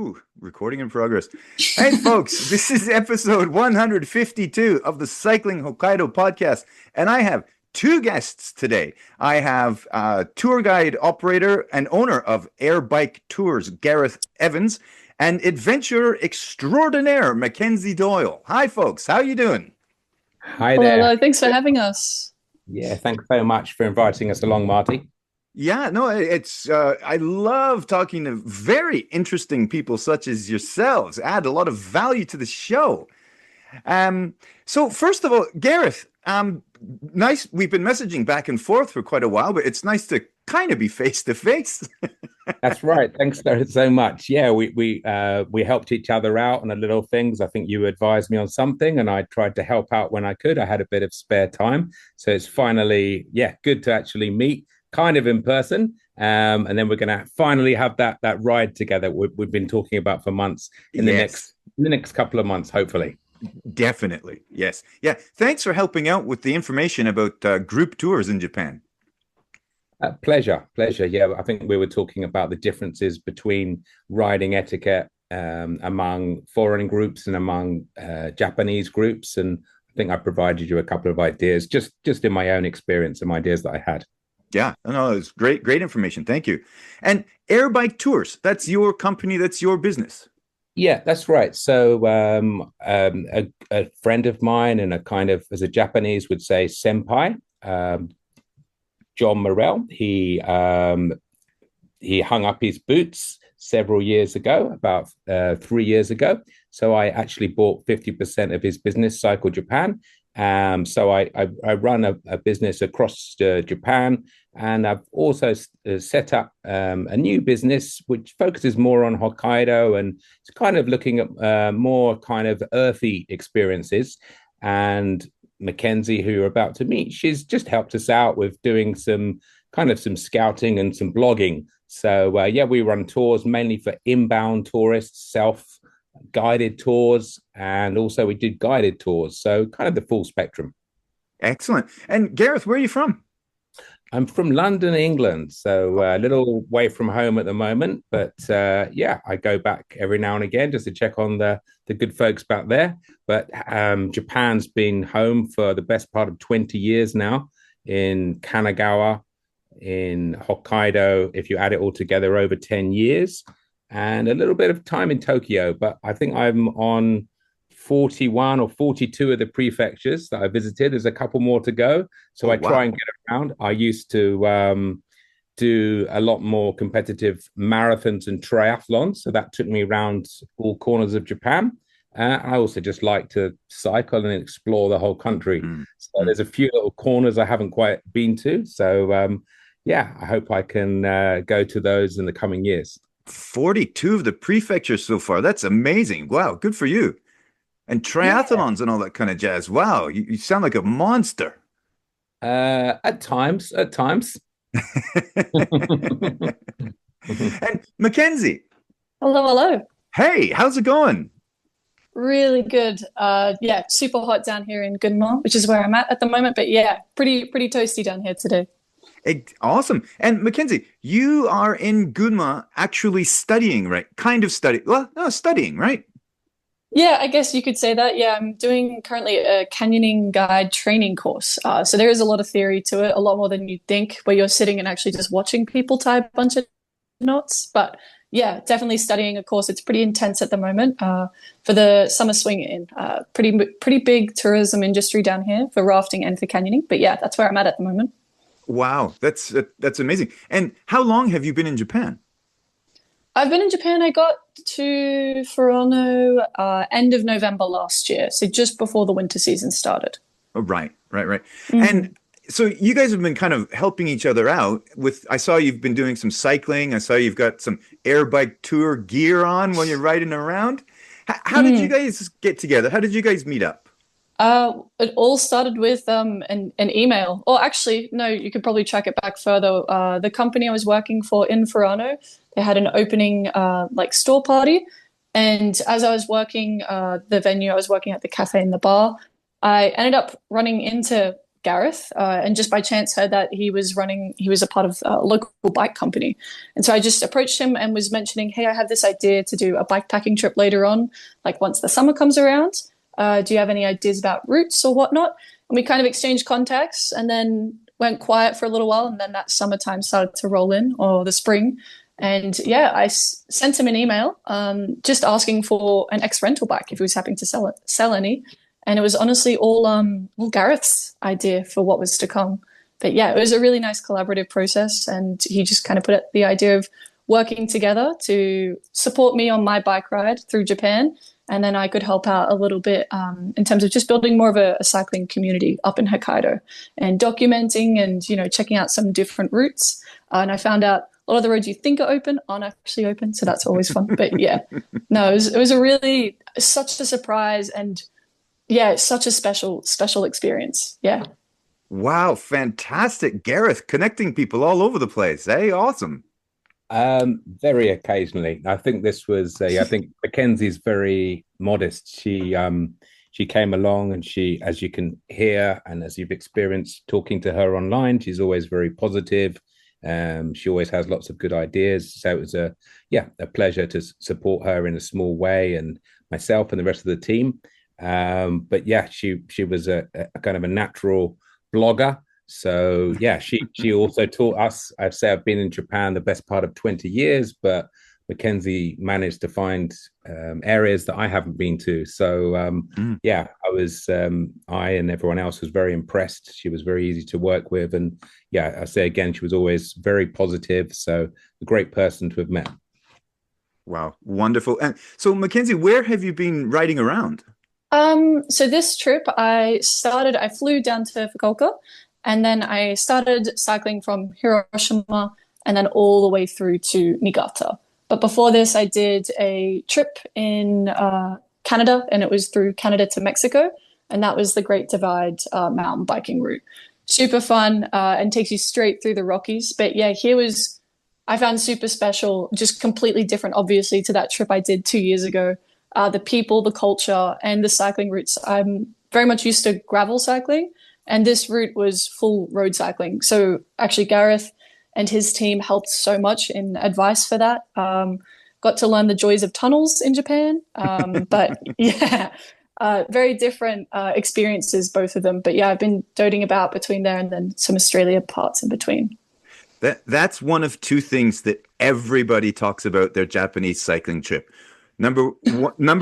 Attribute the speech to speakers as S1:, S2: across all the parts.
S1: Ooh, recording in progress. Hey, folks, this is episode 152 of the Cycling Hokkaido podcast, and I have two guests today. I have tour guide operator and owner of Air Bike Tours, Gareth Evans, and adventurer extraordinaire, Mackenzie Doyle. Hi, folks. How you doing?
S2: Hi
S3: Hello,
S2: there.
S3: hello. Thanks for having us.
S2: Yeah, thanks so much for inviting us along, Marty.
S1: Yeah, no, it's I love talking to very interesting people such as yourselves. Add a lot of value to the show. So first of all, Gareth, nice. We've been messaging back and forth for quite a while, but it's nice to kind of be face to face.
S2: That's right. Thanks so much. Yeah, we helped each other out on a little things. I think you advised me on something, and I tried to help out when I could. I had a bit of spare time, so it's finally, yeah, good to actually meet, kind of in person. And then we're going to finally have that ride together we've been talking about for months in the
S1: Yes,
S2: next couple of months, hopefully.
S1: definitely. Yes. Yeah. Thanks for helping out with the information about group tours in Japan.
S2: Pleasure. Yeah, I think we were talking about the differences between riding etiquette among foreign groups and among Japanese groups, and I think I provided you a couple of ideas, just in my own experience, some ideas that I had.
S1: Yeah, no, it's great information. Thank you. And Air Bike Tours, that's your company, that's your business.
S2: Yeah, that's right. So a friend of mine and a kind of, as a Japanese would say, senpai, John Morell. He hung up his boots several years ago, about 3 years ago. So I actually bought 50% of his business, Cycle Japan. So I run a business across Japan, and I've also set up a new business which focuses more on Hokkaido, and it's kind of looking at more kind of earthy experiences. And Mackenzie, who you're about to meet, she's just helped us out with doing some scouting and some blogging. So yeah, we run tours mainly for inbound tourists, self guided tours, and also we did guided tours. So kind of the full spectrum.
S1: Excellent. And Gareth, where are you from?
S2: I'm from London, England, so a little way from home at the moment. But yeah, I go back every now and again just to check on the good folks back there. But Japan's been home for the best part of 20 years now, in Kanagawa, in Hokkaido, if you add it all together, over 10 years, and a little bit of time in Tokyo. But I think I'm on 41 or 42 of the prefectures that I visited. There's a couple more to go. So
S1: Oh,
S2: I try and
S1: wow.
S2: get around. I used to do a lot more competitive marathons and triathlons. So that took me around all corners of Japan. I also just like to cycle and explore the whole country.
S1: Mm,
S2: So
S1: mm.
S2: there's a few little corners I haven't quite been to. So yeah, I hope I can go to those in the coming years.
S1: 42 of the prefectures so far. That's amazing. Wow, good for you. And
S2: Yeah,
S1: triathlons and all that kind of jazz. Wow, you sound like a monster.
S2: at times.
S1: And Mackenzie,
S3: Hello, hello.
S1: hey, how's it going?
S3: Really good. Yeah, super hot down here in Gunma, which is where I'm at the moment. But yeah, pretty toasty down here today.
S1: Awesome. And Mackenzie, you are in Gunma actually studying, right? Kind of study. Well, no, studying, right?
S3: Yeah, I guess you could say that. Yeah, I'm doing currently a canyoning guide training course. So there is a lot of theory to it, a lot more than you'd think, where you're sitting and actually just watching people tie a bunch of knots. But yeah, definitely studying a course. It's pretty intense at the moment for the summer swing in. Pretty big tourism industry down here for rafting and for canyoning. But yeah, that's where I'm at the moment.
S1: Wow, that's amazing. And how long have you been in Japan?
S3: I've been in Japan. I got to Furano end of November last year, so just before the winter season started.
S1: Oh, right.
S3: Mhm.
S1: And so you guys have been kind of helping each other out with, I saw you've been doing some cycling. I saw you've got some air bike tour gear on when you're riding around. How did you
S3: Mm.
S1: guys get together? How did you guys meet up?
S3: It all started with an email. Or actually, no, you could probably track it back further. The company I was working for in Furano, they had an opening like store party. And as I was working the venue, I was working at the cafe and the bar. I ended up running into Gareth, and just by chance heard that he was a part of a local bike company. And so I just approached him and was mentioning, hey, I have this idea to do a bike packing trip later on, like once the summer comes around. Do you have any ideas about routes or whatnot? And we kind of exchanged contacts and then went quiet for a little while. And then that summertime started to roll in, or the spring. And yeah, I sent him an email just asking for an ex-rental bike if he was happy to sell any. And it was honestly all Gareth's idea for what was to come. But yeah, it was a really nice collaborative process. And he just kind of put the idea of working together to support me on my bike ride through Japan. And then I could help out a little bit in terms of just building more of a cycling community up in Hokkaido and documenting and, checking out some different routes. And I found out a lot of the roads you think are open aren't actually open. So that's always fun. But yeah, no, it was a really, such a surprise, and yeah, it's such a special experience. Yeah.
S1: Wow, fantastic. Gareth, connecting people all over the place. Hey, awesome.
S2: Very occasionally. I think this was I think Mackenzie's very modest. She came along, and she, as you can hear and as you've experienced talking to her online, she's always very positive. She always has lots of good ideas. So it was a pleasure to support her in a small way, and myself and the rest of the team. But yeah, she was a kind of a natural blogger. So yeah, she also taught us. I'd say I've been in Japan the best part of 20 years, but Mackenzie managed to find areas that I haven't been to. So yeah, I and everyone else was very impressed. She was very easy to work with, and yeah, I say again, she was always very positive. So a great person to have met.
S1: Wow, wonderful. And so, Mackenzie, where have you been riding around?
S3: So this trip, I flew down to Fukuoka, and then I started cycling from Hiroshima and then all the way through to Niigata. But before this, I did a trip in Canada, and it was through Canada to Mexico. And that was the Great Divide mountain biking route. Super fun and takes you straight through the Rockies. But yeah, I found super special, just completely different, obviously, to that trip I did 2 years ago. The people, the culture, and the cycling routes. I'm very much used to gravel cycling, and this route was full road cycling. So actually, Gareth and his team helped so much in advice for that. Got to learn the joys of tunnels in Japan. But yeah, very different experiences, both of them. But yeah, I've been doting about between there and then some Australia parts in between.
S1: That's one of two things that everybody talks about their Japanese cycling trip. Number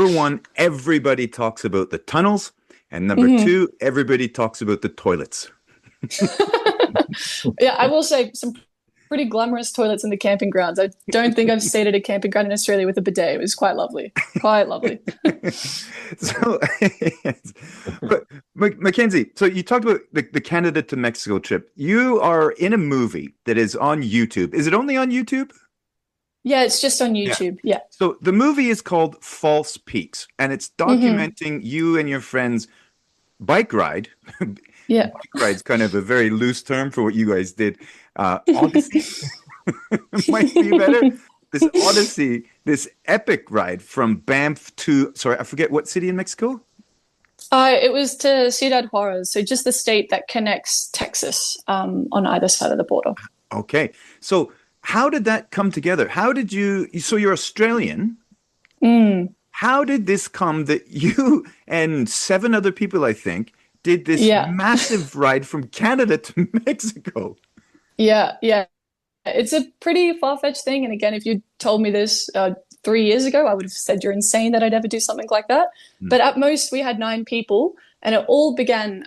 S1: one, everybody talks about the tunnels, and number two, everybody talks about the toilets.
S3: Yeah, I will say some pretty glamorous toilets in the camping grounds. I don't think I've stayed at a camping ground in Australia with a bidet. It was quite lovely. Quite lovely.
S1: So, but Mackenzie, so you talked about the Canada to Mexico trip. You are in a movie that is on YouTube. Is it only on YouTube?
S3: Yeah, it's just on YouTube. Yeah.
S1: So the movie is called False Peaks, and it's documenting you and your friends' bike ride.
S3: Yeah.
S1: Bike ride's kind of a very loose term for what you guys did. Odyssey might be better. This Odyssey, this epic ride from Banff to, sorry, I forget what city in Mexico?
S3: It was to Ciudad Juarez, so just the state that connects Texas on either side of the border.
S1: Okay. So how did that come together? So you're Australian. How did this come that you and 7 other people, I think, did this massive ride from Canada to Mexico? Yeah.
S3: It's a pretty far-fetched thing. And again, if you told me this 3 years ago, I would have said you're insane that I'd ever do something like that. But at most, we had 9 people. And it all began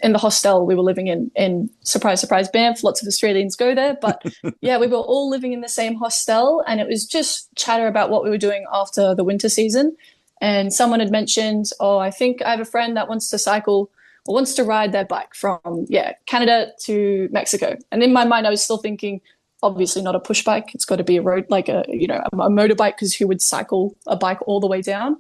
S3: in the hostel we were living in surprise, surprise, Banff. Lots of Australians go there. But yeah, we were all living in the same hostel. And it was just chatter about what we were doing after the winter season. And someone had mentioned, I think I have a friend that wants to cycle or wants to ride their bike from, Canada to Mexico. And in my mind, I was still thinking, obviously not a push bike. It's got to be a road, like a motorbike, because who would cycle a bike all the way down?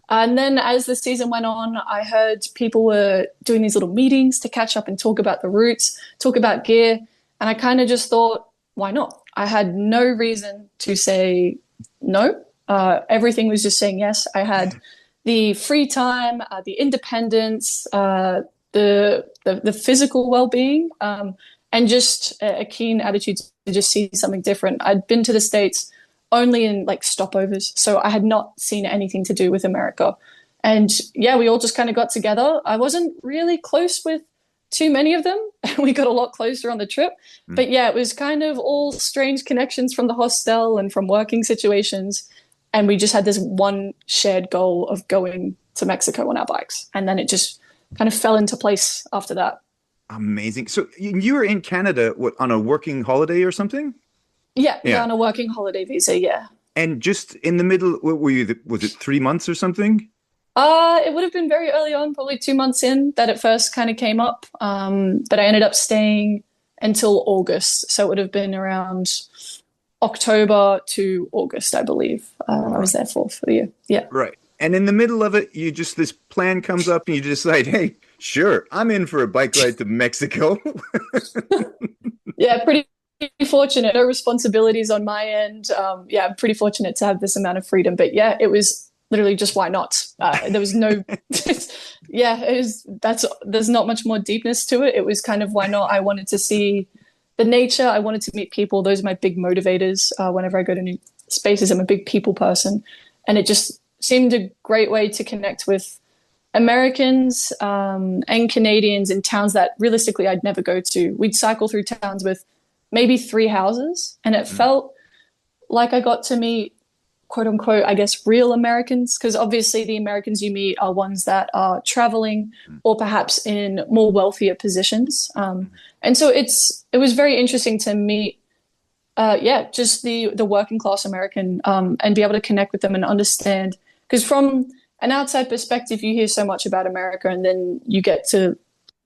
S3: And then as the season went on, I heard people were doing these little meetings to catch up and talk about the routes, talk about gear. And I kind of just thought, why not? I had no reason to say no. Everything was just saying yes. I had the free time, the independence, the physical well-being, and just a keen attitude to just see something different. I'd been to the States only in like stopovers, so I had not seen anything to do with America. And yeah, we all just kind of got together. I wasn't really close with too many of them. We got a lot closer on the trip. But yeah, it was kind of all strange connections from the hostel and from working situations. And we just had this one shared goal of going to Mexico on our bikes. And then it just kind of fell into place after that.
S1: Amazing. So you were in Canada, what, on a working holiday or something?
S3: Yeah, on a working holiday visa, yeah.
S1: And just in the middle, what were you, was it 3 months or something?
S3: It would have been very early on, probably 2 months in, that it first kind of came up. But I ended up staying until August. So it would have been around October to August, I believe. I was there for the year. Yeah.
S1: Right. And in the middle of it, this plan comes up and you decide, hey, sure, I'm in for a bike ride to Mexico.
S3: Yeah, pretty fortunate. No responsibilities on my end. Yeah, I'm pretty fortunate to have this amount of freedom. But yeah, it was literally just why not? There was no, yeah, there's not much more deepness to it. It was kind of why not? I wanted to see the nature. I wanted to meet people. Those are my big motivators. Whenever I go to new spaces, I'm a big people person. And it just seemed a great way to connect with Americans and Canadians in towns that realistically I'd never go to. We'd cycle through towns with maybe 3 houses, and it felt like I got to meet, quote unquote, I guess, real Americans, because obviously the Americans you meet are ones that are traveling or perhaps in more wealthier positions. And so it was very interesting to meet, just the working class American, and be able to connect with them and understand. Because from an outside perspective, you hear so much about America, and then you get to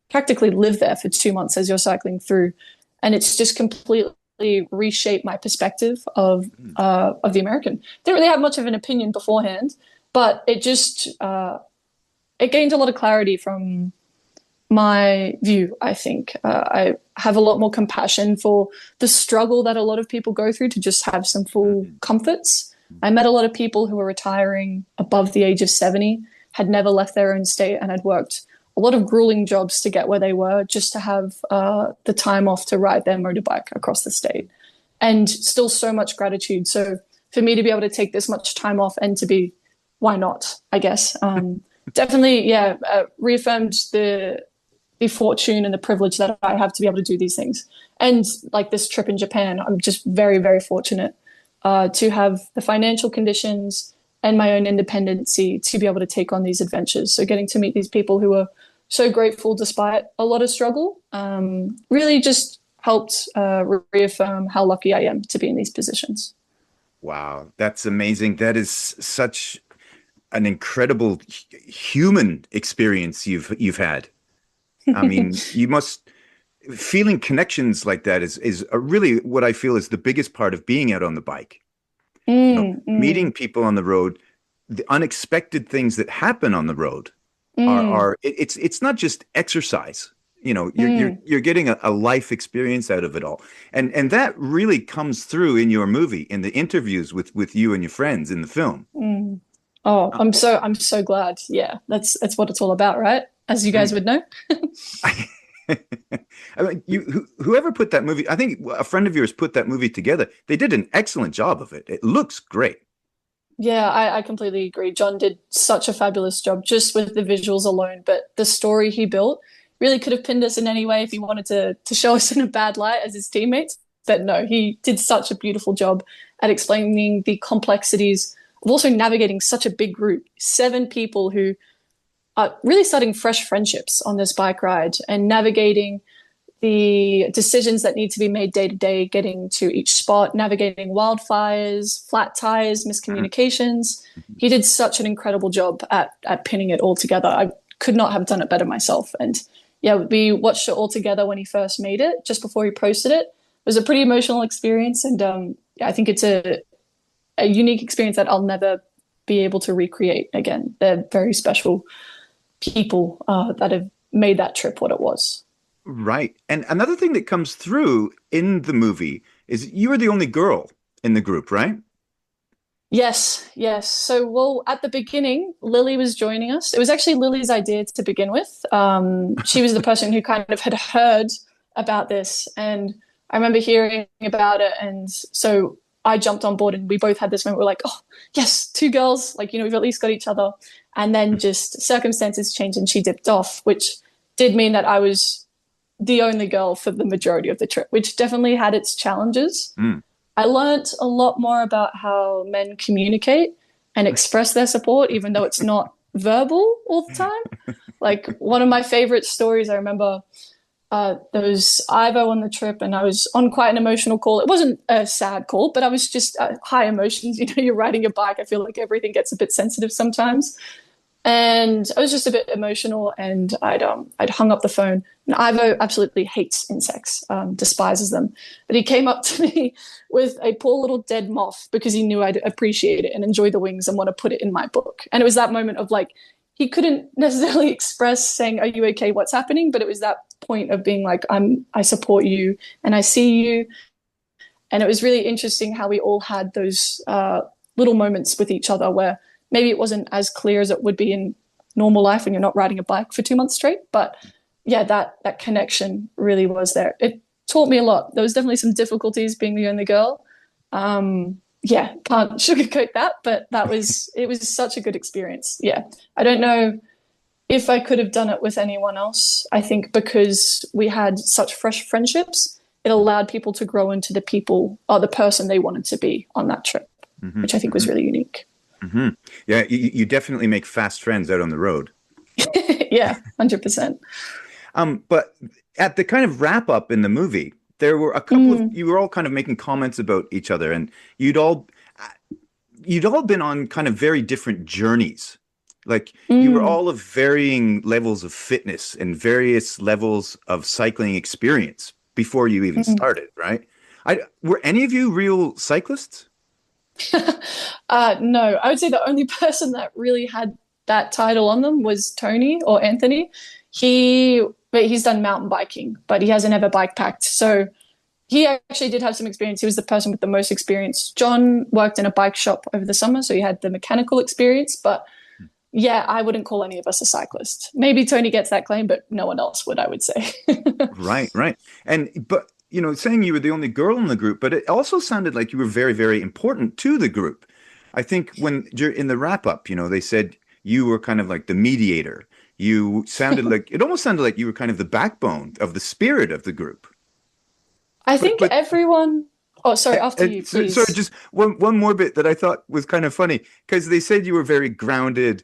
S3: practically live there for 2 months as you're cycling through. And it's just completely reshaped my perspective of the American. Didn't really have much of an opinion beforehand, but it just it gained a lot of clarity from my view, I think. I have a lot more compassion for the struggle that a lot of people go through to just have some full comforts. I met a lot of people who were retiring above the age of 70, had never left their own state, and had worked a lot of grueling jobs to get where they were just to have the time off to ride their motorbike across the state. And still so much gratitude. So for me to be able to take this much time off and to be, why not, I guess. Definitely, reaffirmed the fortune and the privilege that I have to be able to do these things. And like this trip in Japan, I'm just very, very fortunate to have the financial conditions and my own independency to be able to take on these adventures. So getting to meet these people who are so grateful despite a lot of struggle really just helped reaffirm how lucky I am to be in these positions.
S1: Wow, that's amazing. That is such an incredible human experience you've had. I mean, you must feeling connections like that is really what I feel is the biggest part of being out on the bike. Meeting people on the road, the unexpected things that happen on the road it's not just exercise. You're getting a life experience out of it all, and that really comes through in your movie, in the interviews with you and your friends in the film.
S3: Oh, I'm so glad. Yeah, that's what it's all about, right? As you guys would know.
S1: I mean, whoever put that movie, I think a friend of yours put that movie together. They did an excellent job of it. It looks great.
S3: Yeah, I completely agree. John did such a fabulous job just with the visuals alone, but the story he built really could have pinned us in any way if he wanted to show us in a bad light as his teammates. But no, he did such a beautiful job at explaining the complexities of also navigating such a big group, 7 people who are really starting fresh friendships on this bike ride and navigating the decisions that need to be made day to day, getting to each spot, navigating wildfires, flat tires, miscommunications. He did such an incredible job at pinning it all together. I could not have done it better myself. And yeah, we watched it all together when he first made it, just before he posted it. It was a pretty emotional experience. And I think it's a unique experience that I'll never be able to recreate again. They're very special people that have made that trip what it was.
S1: Right. And another thing that comes through in the movie is you were the only girl in the group, right?
S3: Yes, yes. So, well, at the beginning, Lily was joining us. It was actually Lily's idea to begin with. She was the person who kind of had heard about this, and I remember hearing about it, and so I jumped on board, and we both had this moment. We're like, "Oh, yes, two girls! Like, we've at least got each other." And then just circumstances changed, and she dipped off, which did mean that I was the only girl for the majority of the trip, which definitely had its challenges.
S1: Mm.
S3: I learned a lot more about how men communicate and express their support, even though it's not verbal all the time. Like one of my favorite stories, I remember there was Ivo on the trip, and I was on quite an emotional call. It wasn't a sad call, but I was just high emotions. You're riding a bike. I feel like everything gets a bit sensitive sometimes. And I was just a bit emotional, and I'd hung up the phone. And Ivo absolutely hates insects, despises them. But he came up to me with a poor little dead moth because he knew I'd appreciate it and enjoy the wings and want to put it in my book. And it was that moment of like, he couldn't necessarily express saying, "Are you okay? What's happening?" But it was that point of being like, I support you and I see you. And it was really interesting how we all had those little moments with each other where maybe it wasn't as clear as it would be in normal life when you're not riding a bike for 2 months straight. But yeah, that connection really was there. It taught me a lot. There was definitely some difficulties being the only girl. Yeah, can't sugarcoat that, but it was such a good experience. Yeah. I don't know if I could have done it with anyone else. I think because we had such fresh friendships, it allowed people to grow into the people or the person they wanted to be on that trip, which I think was really unique.
S1: Mm-hmm. Yeah, you definitely make fast friends out on the road.
S3: Yeah, 100%.
S1: But at the kind of wrap up in the movie, there were a couple of you were all kind of making comments about each other, and you'd all been on kind of very different journeys. Like you were all of varying levels of fitness and various levels of cycling experience before you even started, right? Were any of you real cyclists?
S3: No, I would say the only person that really had that title on them was Tony or Anthony. But he's done mountain biking, but he hasn't ever bike packed. So he actually did have some experience. He was the person with the most experience. John worked in a bike shop over the summer, so he had the mechanical experience. But yeah, I wouldn't call any of us a cyclist. Maybe Tony gets that claim, but no one else would, I would say.
S1: Right, right. But saying you were the only girl in the group, but it also sounded like you were very, very important to the group. I think when you're in the wrap up, they said you were kind of like the mediator. You sounded like it almost sounded like you were kind of the backbone of the spirit of the group.
S3: I think everyone. Oh, sorry. After you, please.
S1: Sorry, just one more bit that I thought was kind of funny because they said you were very grounded,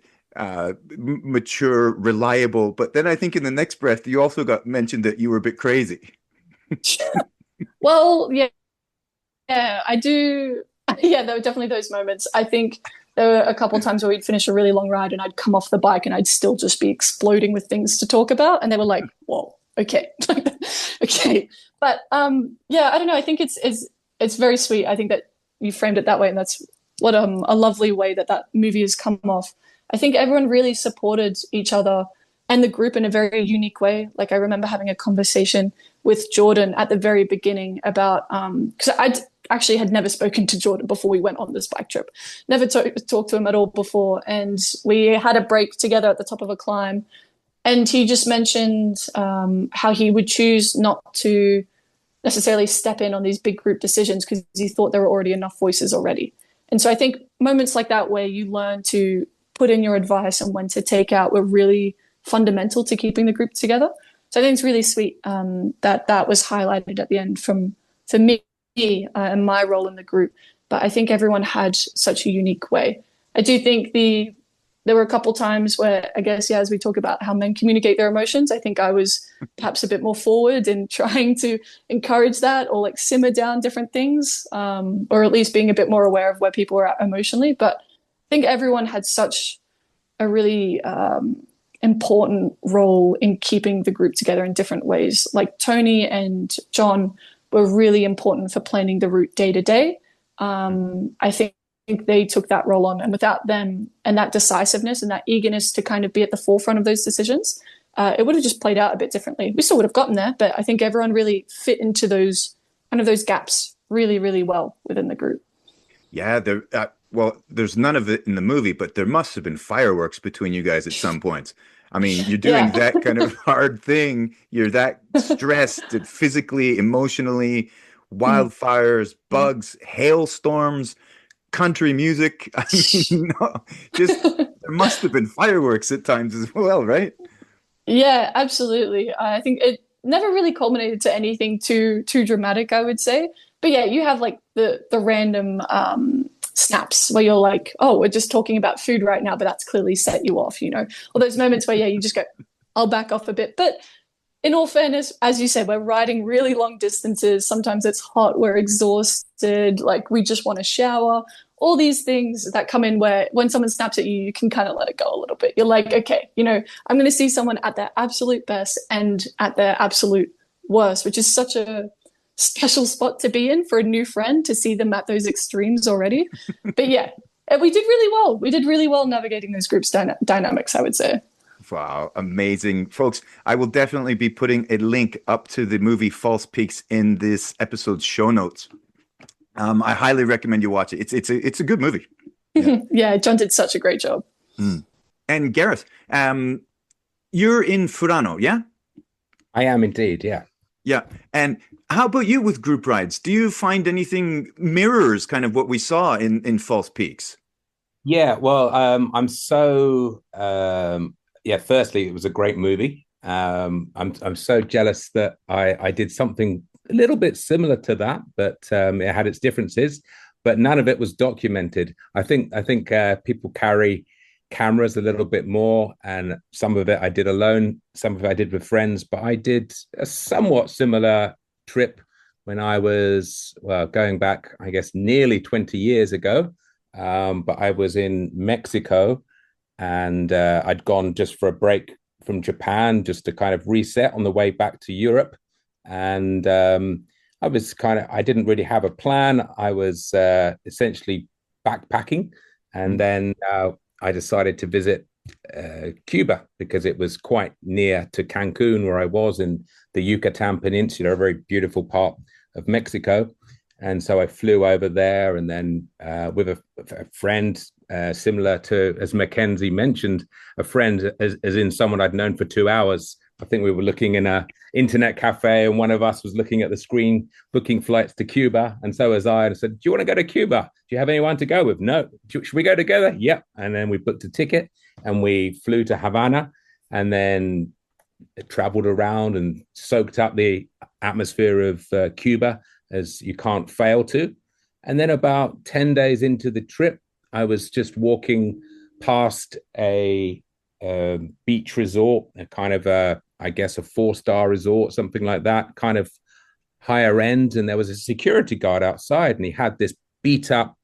S1: mature, reliable. But then I think in the next breath, you also got mentioned that you were a bit crazy.
S3: Well, yeah, I do. Yeah, there were definitely those moments. I think there were a couple of times where we'd finish a really long ride and I'd come off the bike and I'd still just be exploding with things to talk about. And they were like, whoa, okay. Okay. But yeah, I don't know. I think it's very sweet. I think that you framed it that way. And that's what a lovely way that movie has come off. I think everyone really supported each other and the group in a very unique way. Like I remember having a conversation with Jordan at the very beginning about, because I'd actually had never spoken to Jordan before we went on this bike trip, never talked to him at all before. And we had a break together at the top of a climb. And he just mentioned how he would choose not to necessarily step in on these big group decisions because he thought there were already enough voices already. And so I think moments like that where you learn to put in your advice and when to take out were really fundamental to keeping the group together. So I think it's really sweet that was highlighted at the end for me and my role in the group. But I think everyone had such a unique way. I do think there were a couple times where I guess, yeah, as we talk about how men communicate their emotions, I think I was perhaps a bit more forward in trying to encourage that or like simmer down different things, or at least being a bit more aware of where people were at emotionally. But I think everyone had such a really important role in keeping the group together in different ways. Like Tony and John were really important for planning the route day to day. I think they took that role on, and without them and that decisiveness and that eagerness to kind of be at the forefront of those decisions, it would have just played out a bit differently. We still would have gotten there, but I think everyone really fit into those gaps really, really well within the group.
S1: Yeah, well, there's none of it in the movie, but there must have been fireworks between you guys at some points. I mean, you're doing
S3: Yeah.
S1: that kind of hard thing. You're that stressed physically, emotionally,
S3: Mm.
S1: wildfires, bugs, hailstorms, country music. I mean, no, just there must have been fireworks at times as well, right?
S3: Yeah, absolutely. I think it never really culminated to anything too dramatic, I would say. But yeah, you have like the random snaps where you're like, oh, we're just talking about food right now, but that's clearly set you off, you know. Or those moments where yeah, you just go, I'll back off a bit. But in all fairness, as you said, we're riding really long distances. Sometimes it's hot, we're exhausted, like we just want to shower. All these things that come in where when someone snaps at you, you can kind of let it go a little bit. You're like, okay, you know, I'm going to see someone at their absolute best and at their absolute worst, which is such a special spot to be in for a new friend to see them at those extremes already. But yeah, we did really well. We did really well navigating those groups dynamics, I would say.
S1: Wow, amazing. Folks, I will definitely be putting a link up to the movie False Peaks in this episode's show notes. I highly recommend you watch it. It's a good movie. Yeah.
S3: Yeah, John did such a great job.
S1: Mm. And Gareth, you're in Furano, yeah?
S2: I am indeed, yeah.
S1: Yeah. And how about you with group rides? Do you find anything mirrors kind of what we saw in False Peaks?
S2: Yeah, well, I'm so yeah, firstly, it was a great movie. I'm so jealous that I did something a little bit similar to that, but it had its differences, but none of it was documented. I think people carry cameras a little bit more, and some of it I did alone, some of it I did with friends, but I did a somewhat similar trip when I was, well, going back, I guess, nearly 20 years ago. But I was in Mexico, and I'd gone just for a break from Japan, just to kind of reset on the way back to Europe. And I didn't really have a plan. I was essentially backpacking. And then I decided to visit Cuba because it was quite near to Cancun, where I was in the Yucatan Peninsula, a very beautiful part of Mexico. And so I flew over there, and then with a friend, similar to, as Mackenzie mentioned, a friend as in someone I'd known for 2 hours. I think we were looking in a internet cafe, and one of us was looking at the screen, booking flights to Cuba. And so was I. And I said, do you want to go to Cuba? Do you have anyone to go with? No. Should we go together? Yep. And then we booked a ticket and we flew to Havana, and then traveled around and soaked up the atmosphere of Cuba, as you can't fail to. And then about 10 days into the trip, I was just walking past a beach resort, a kind of I guess, a 4-star resort, something like that, kind of higher end. And there was a security guard outside, and he had this beat up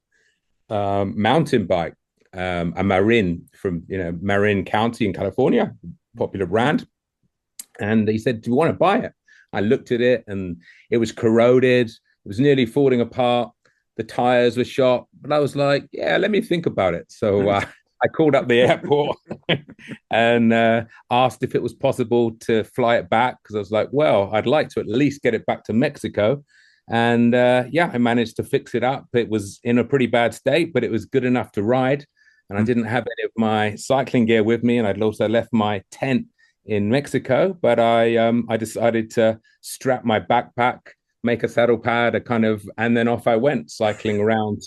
S2: mountain bike, a Marin from, Marin County in California, popular brand. And he said, do you want to buy it? I looked at it, and it was corroded. It was nearly falling apart. The tires were shot. But I was like, yeah, let me think about it. So I called up the airport and asked if it was possible to fly it back, because I was like, well, I'd like to at least get it back to Mexico. And I managed to fix it up. It was in a pretty bad state, but it was good enough to ride. And I didn't have any of my cycling gear with me. And I'd also left my tent in Mexico, but I decided to strap my backpack, make a saddle pad, and then off I went cycling around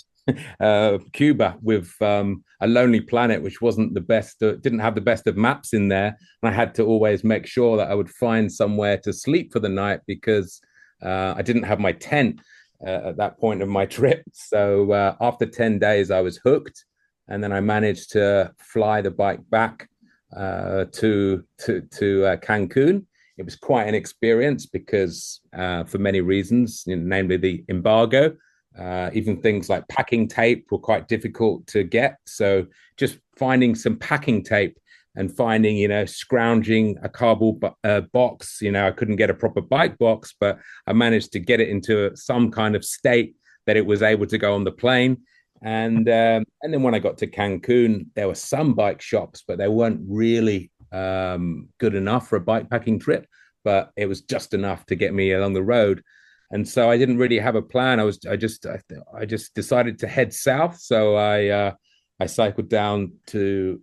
S2: Cuba with a Lonely Planet, which wasn't the best, didn't have the best of maps in there. And I had to always make sure that I would find somewhere to sleep for the night, because I didn't have my tent at that point of my trip. So after 10 days, I was hooked. And then I managed to fly the bike back to Cancun. It was quite an experience because for many reasons, namely the embargo, even things like packing tape were quite difficult to get. So just finding some packing tape and finding, scrounging a cardboard box, I couldn't get a proper bike box, but I managed to get it into some kind of state that it was able to go on the plane. And then when I got to Cancun, there were some bike shops, but they weren't really good enough for a bike packing trip. But it was just enough to get me along the road. And so I didn't really have a plan. I just decided to head south. So I cycled down to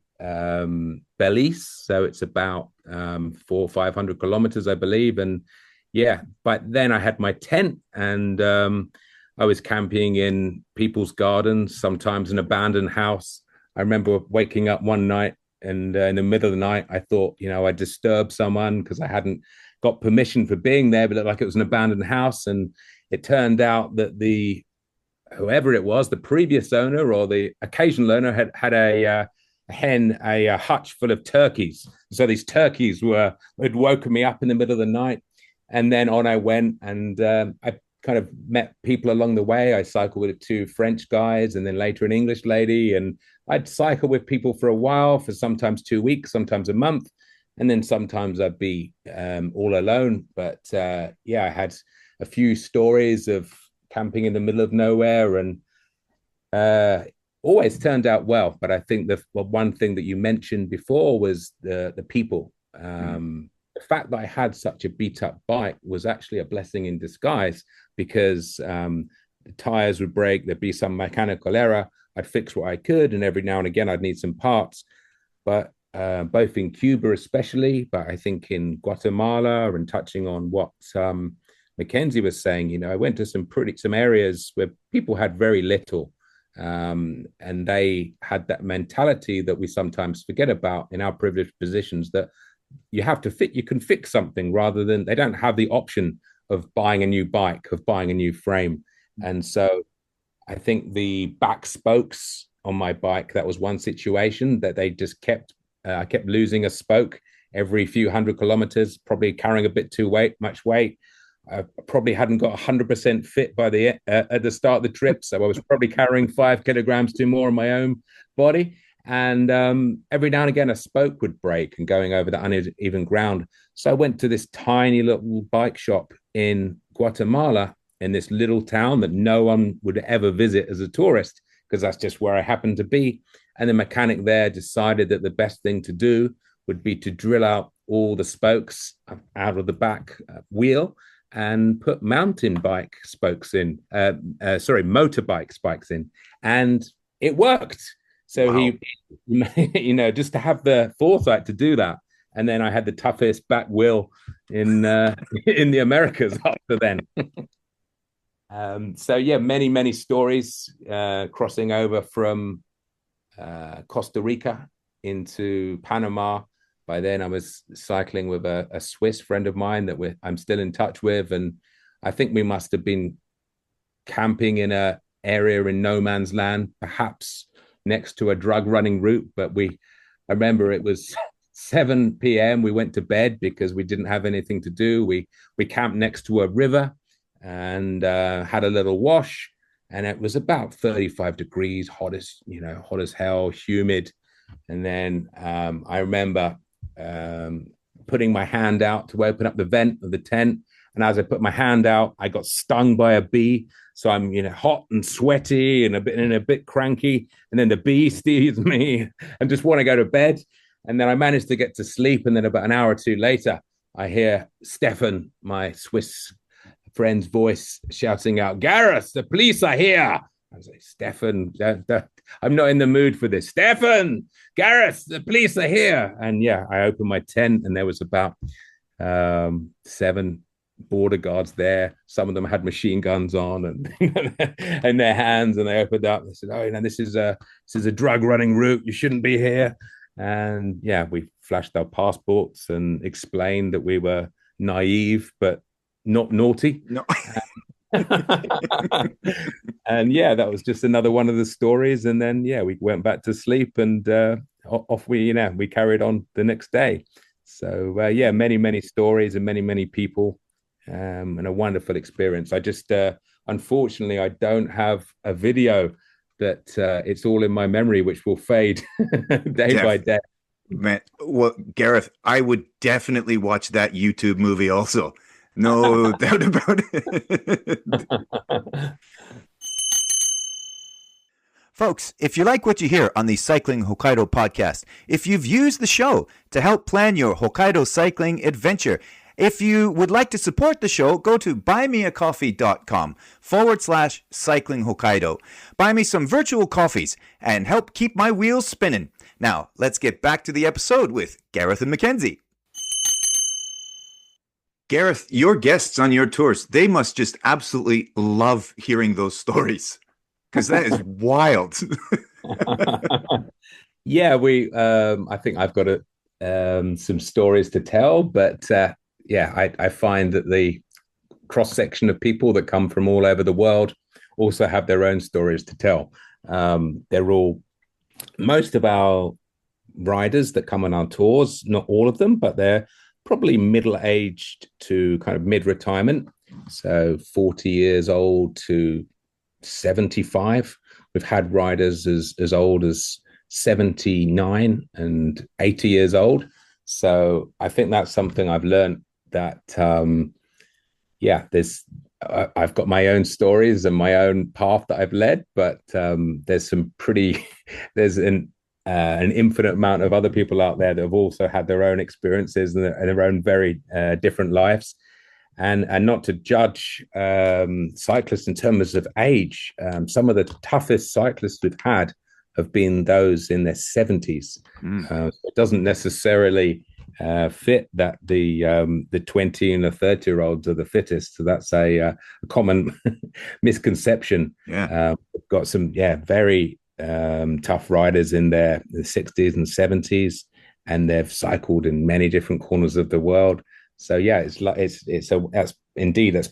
S2: Belize. So it's about 400-500 kilometers, I believe. And yeah, but then I had my tent, and I was camping in people's gardens, sometimes an abandoned house. I remember waking up one night, and in the middle of the night, I thought, I disturbed someone because I hadn't got permission for being there, but it looked like it was an abandoned house. And it turned out that whoever it was, the previous owner or the occasional owner had a hutch full of turkeys. So these turkeys had woken me up in the middle of the night. And then on I went, and I kind of met people along the way. I cycled with 2 French guys, and then later an English lady. And I'd cycle with people for a while, for sometimes 2 weeks, sometimes a month. And then sometimes I'd be all alone. But I had a few stories of camping in the middle of nowhere, and always turned out well. But I think the one thing that you mentioned before was the people. The fact that I had such a beat up bike was actually a blessing in disguise, because the tires would break, there'd be some mechanical error. I'd fix what I could, and every now and again I'd need some parts. But both in Cuba especially, but I think in Guatemala, and touching on what Mackenzie was saying, I went to some areas where people had very little, and they had that mentality that we sometimes forget about in our privileged positions, that you can fix something, rather than they don't have the option of buying a new bike, of buying a new frame. And so I think the back spokes on my bike, that was one situation that they just I kept losing a spoke every few 100 kilometers, probably carrying a bit too much weight. I probably hadn't got 100% fit by at the start of the trip, so I was probably carrying 5 kilograms too more on my own body. And every now and again, a spoke would break and going over the uneven ground. So I went to this tiny little bike shop in Guatemala, in this little town that no one would ever visit as a tourist, because that's just where I happened to be. And the mechanic there decided that the best thing to do would be to drill out all the spokes out of the back wheel and put motorbike spikes in. And it worked. So wow. He, just to have the foresight to do that. And then I had the toughest back wheel in the Americas after then. Many, many stories crossing over from Costa Rica into Panama. By then I was cycling with a Swiss friend of mine that I'm still in touch with. And I think we must have been camping in an area in no man's land, perhaps next to a drug running route. But I remember it was 7 p.m. We went to bed because we didn't have anything to do. We camped next to a river and had a little wash. And it was about 35 degrees, hot as hell, humid. And then I remember putting my hand out to open up the vent of the tent. And as I put my hand out, I got stung by a bee. So I'm, hot and sweaty and a bit cranky. And then the bee stings me and just want to go to bed. And then I managed to get to sleep. And then about an hour or two later, I hear Stefan, my Swiss friend's voice, shouting out, "Gareth, the police are here." I was like, "Stefan, I'm not in the mood for this. Stefan, Gareth, the police are here." And I opened my tent, and there was about 7 border guards there. Some of them had machine guns on and in their hands, and they opened up. They said, "Oh, this is a drug running route. You shouldn't be here." And we flashed our passports and explained that we were naive but not naughty. No. And that was just another one of the stories. And then we went back to sleep, and off we carried on the next day. So many stories and many people, and a wonderful experience. I just unfortunately I don't have a video that it's all in my memory, which will fade day by day.
S1: Man, well, Gareth, I would definitely watch that YouTube movie also. No doubt about it. Folks, if you like what you hear on the Cycling Hokkaido podcast, if you've used the show to help plan your Hokkaido cycling adventure, If you would like to support the show, go to buymeacoffee.com/Cycling Hokkaido. Buy me some virtual coffees and help keep my wheels spinning. Now, let's get back to the episode with Gareth and Mackenzie. Gareth, your guests on your tours, they must just absolutely love hearing those stories, because that is wild.
S2: Yeah, I think I've got some stories to tell, but I find that the cross section of people that come from all over the world also have their own stories to tell. Most of our riders that come on our tours, not all of them, but they're probably middle-aged to kind of mid-retirement, so 40 years old to 75. We've had riders as old as 79 and 80 years old. So I think that's something I've learned, that I've got my own stories and my own path that I've led, but there's an infinite amount of other people out there that have also had their own experiences and their own very different lives. And not to judge cyclists in terms of age, some of the toughest cyclists we've had have been those in their 70s. It doesn't necessarily fit that the 20 and the 30-year-olds are the fittest. So that's a common misconception.
S1: Yeah.
S2: We've got some very tough riders in their 60s and 70s, and they've cycled in many different corners of the world. So that's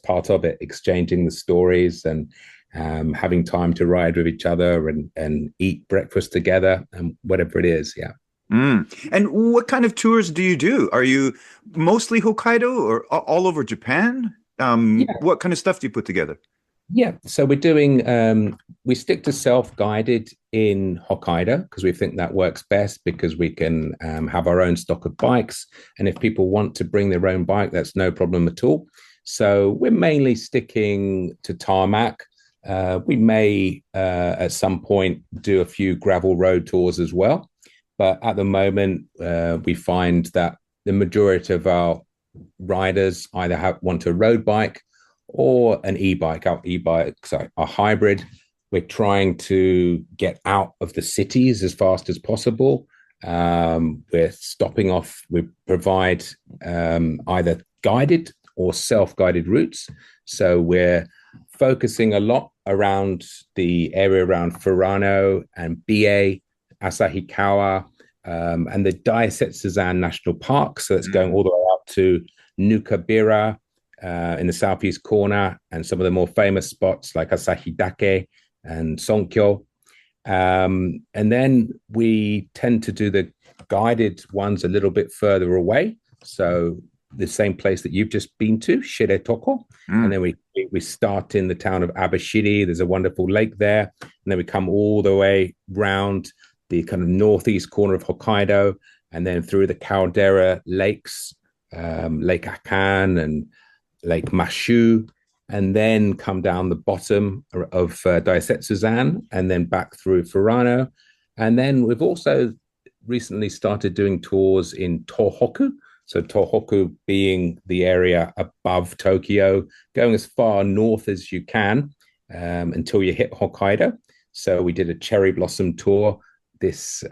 S2: part of it, exchanging the stories and having time to ride with each other and eat breakfast together and whatever it is. Yeah.
S1: And what kind of tours do you do? Are you mostly Hokkaido or all over Japan? What kind of stuff do you put together?
S2: Yeah, so we're doing, we stick to self-guided in Hokkaido because we think that works best, because we can have our own stock of bikes. And if people want to bring their own bike, that's no problem at all. So we're mainly sticking to tarmac. We may at some point do a few gravel road tours as well. But at the moment, we find that the majority of our riders either want a road bike or an e-bike. Our e-bikes are hybrid. We're trying to get out of the cities as fast as possible. We're stopping off. We provide either guided or self-guided routes. So we're focusing a lot around the area around Furano and BA, Asahikawa, and the Daisetsuzan National Park. So it's going all the way up to Nukabira, in the southeast corner, and some of the more famous spots like Asahidake and Sonkyo. And then we tend to do the guided ones a little bit further away. So the same place that you've just been to, Shiretoko. And then we start in the town of Abashiri. There's a wonderful lake there. And then we come all the way round the kind of northeast corner of Hokkaido, and then through the caldera lakes, Lake Akan and Lake Mashu, and then come down the bottom of Daisetsuzan, and then back through Furano. And then we've also recently started doing tours in Tohoku. So Tohoku being the area above Tokyo, going as far north as you can until you hit Hokkaido. So we did a cherry blossom tour this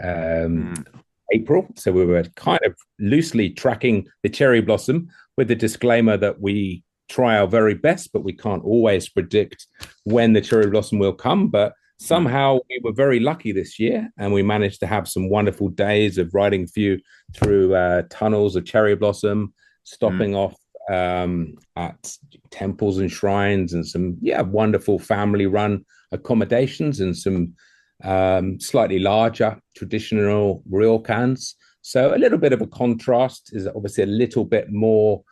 S2: April. So we were kind of loosely tracking the cherry blossom, with the disclaimer that we try our very best, but we can't always predict when the cherry blossom will come. But somehow we were very lucky this year, and we managed to have some wonderful days of riding through tunnels of cherry blossom, stopping off at temples and shrines, and some wonderful family-run accommodations, and some slightly larger traditional ryokans. So a little bit of a contrast is obviously a little bit more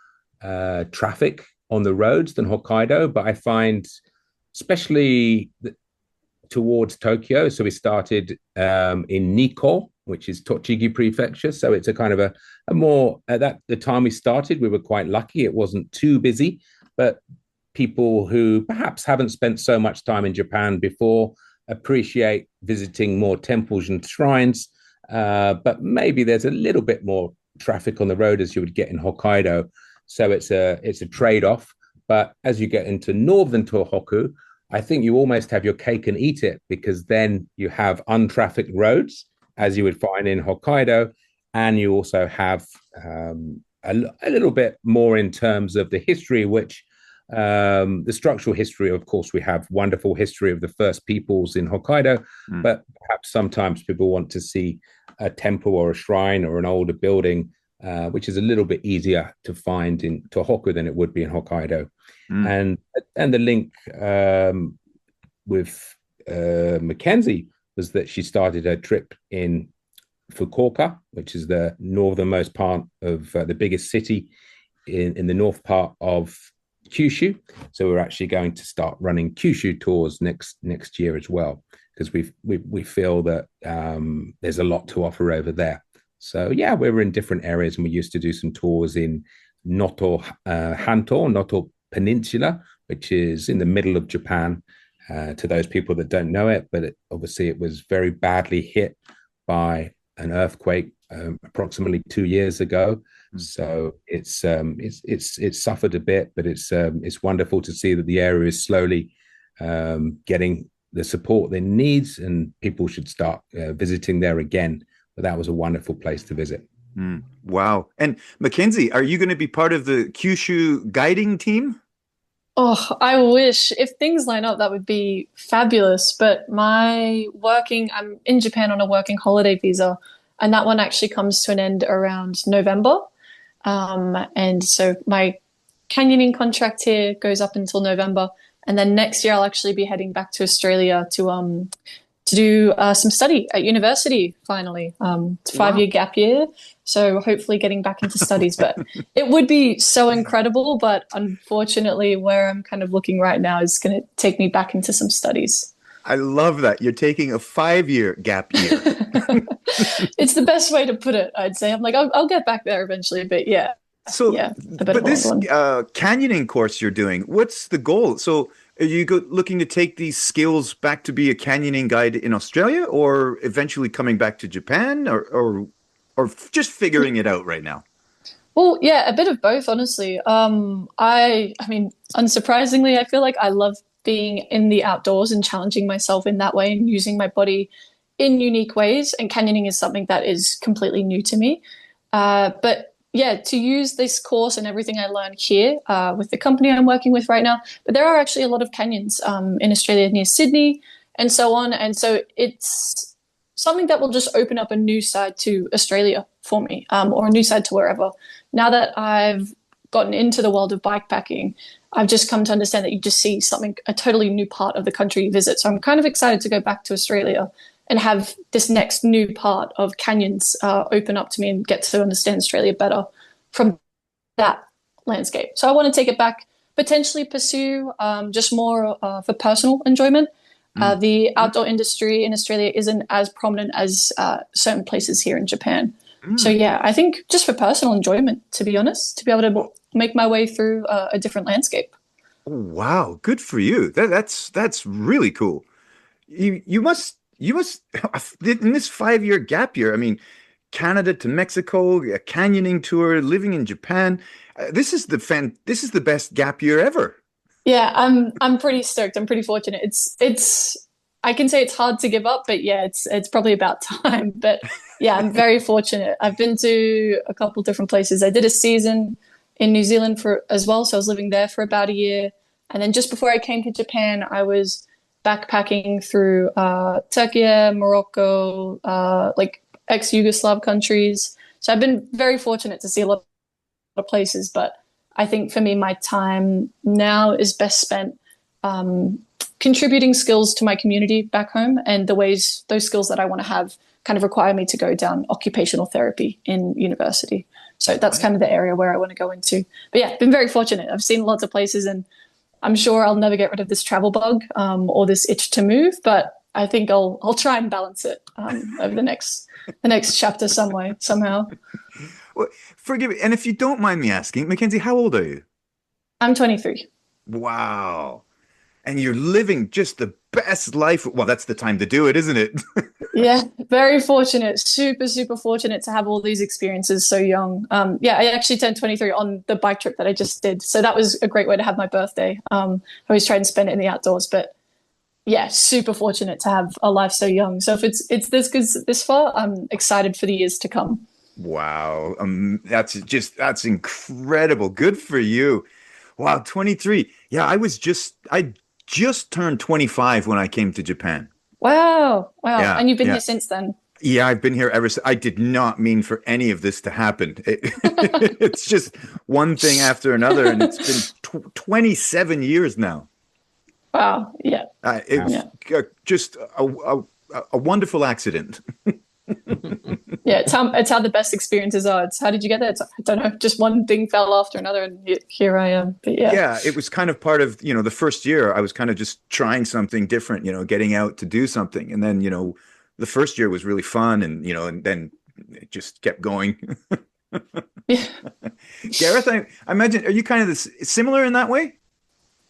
S2: traffic on the roads than Hokkaido, but I find especially towards Tokyo. So we started in Nikko, which is Tochigi Prefecture. So it's a kind of a more, at the time we started, we were quite lucky. It wasn't too busy, but people who perhaps haven't spent so much time in Japan before appreciate visiting more temples and shrines. But maybe there's a little bit more traffic on the road as you would get in Hokkaido. So it's a trade-off. But as you get into northern Tohoku, I think you almost have your cake and eat it, because then you have untrafficked roads, as you would find in Hokkaido, and you also have a little bit more in terms of the history, which the structural history, of course, we have wonderful history of the first peoples in Hokkaido, but perhaps sometimes people want to see a temple or a shrine or an older building, which is a little bit easier to find in Tohoku than it would be in Hokkaido. And the link with Mackenzie was that she started her trip in Fukuoka, which is the northernmost part of the biggest city in the north part of Kyushu. So we're actually going to start running Kyushu tours next year as well, because we feel that there's a lot to offer over there. So yeah, we're in different areas, and we used to do some tours in Noto Hanto, Noto Peninsula, which is in the middle of Japan. To those people that don't know it, but obviously it was very badly hit by an earthquake approximately 2 years ago. So it's suffered a bit, but it's wonderful to see that the area is slowly getting the support it needs, and people should start visiting there again. But that was a wonderful place to visit.
S1: Wow. And Mackenzie, are you going to be part of the Kyushu guiding team?
S3: Oh, I wish. If things line up, that would be fabulous. But I'm in Japan on a working holiday visa, and that one actually comes to an end around November. And so my canyoning contract here goes up until November. And then next year I'll actually be heading back to Australia to do some study at university finally. It's a 5-year gap year. So hopefully getting back into studies, but it would be so incredible. But unfortunately, where I'm kind of looking right now is going to take me back into some studies.
S1: I love that. You're taking a 5-year gap year.
S3: It's the best way to put it, I'd say. I'm like, I'll get back there eventually, but yeah.
S1: So,
S3: yeah,
S1: but this canyoning course you're doing, what's the goal? So are you looking to take these skills back to be a canyoning guide in Australia, or eventually coming back to Japan, or just figuring it out right now?
S3: Well, yeah, a bit of both, honestly. I mean, unsurprisingly, I feel like I love being in the outdoors and challenging myself in that way and using my body in unique ways. And canyoning is something that is completely new to me. But yeah, to use this course and everything I learned here with the company I'm working with right now. But there are actually a lot of canyons in Australia near Sydney and so on. And so it's something that will just open up a new side to Australia for me, or a new side to wherever. Now that I've gotten into the world of bikepacking, I've just come to understand that you just see a totally new part of the country you visit. So I'm kind of excited to go back to Australia and have this next new part of canyons open up to me and get to understand Australia better from that landscape. So I want to take it back, potentially pursue just more for personal enjoyment. The outdoor industry in Australia isn't as prominent as certain places here in Japan. So yeah, I think just for personal enjoyment, to be honest, to be able to make my way through a different landscape.
S1: Oh, wow, good for you. That's really cool. You must in this 5-year gap year. I mean, Canada to Mexico, a canyoning tour, living in Japan. This is the best gap year ever.
S3: Yeah, I'm pretty stoked. I'm pretty fortunate. It's I can say it's hard to give up, but yeah, it's probably about time. But yeah, I'm very fortunate. I've been to a couple different places. I did a season in New Zealand as well, so I was living there for about a year. And then just before I came to Japan, I was backpacking through Turkey, Morocco, like ex-Yugoslav countries. So I've been very fortunate to see a lot of places, but I think for me, my time now is best spent contributing skills to my community back home, and those skills that I want to have kind of require me to go down occupational therapy in university. So that's kind of the area where I want to go into. But yeah, been very fortunate. I've seen lots of places, and I'm sure I'll never get rid of this travel bug or this itch to move, but I think I'll try and balance it over the next chapter somehow.
S1: Well, forgive me, and if you don't mind me asking, Mackenzie, how old are you?
S3: I'm 23.
S1: Wow. And you're living just the best life. Well, that's the time to do it, isn't it?
S3: Yeah, very fortunate, super, super fortunate to have all these experiences so young. Yeah, I actually turned 23 on the bike trip that I just did. So that was a great way to have my birthday. I always try and spend it in the outdoors, but yeah, super fortunate to have a life so young. So if it's this good this far, I'm excited for the years to come.
S1: Wow. That's incredible. Good for you. Wow, 23. Yeah, I just turned 25 when I came to Japan.
S3: Wow, wow.
S1: Yeah,
S3: And you've been here
S1: yeah.
S3: since then.
S1: Yeah, I've been here ever since. I did not mean for any of this to happen. It's just one thing after another, and it's been tw 27 years now.
S3: Wow, yeah,
S1: It
S3: yeah.
S1: just a wonderful accident.
S3: Yeah, it's how the best experiences are. It's how did you get there? It's, I don't know, just one thing fell after another, and here I am. But yeah,
S1: Yeah, it was kind of part of, the first year I was kind of just trying something different, getting out to do something. And then, the first year was really fun and then it just kept going.
S3: yeah.
S1: Gareth, I imagine, are you kind of similar in that way?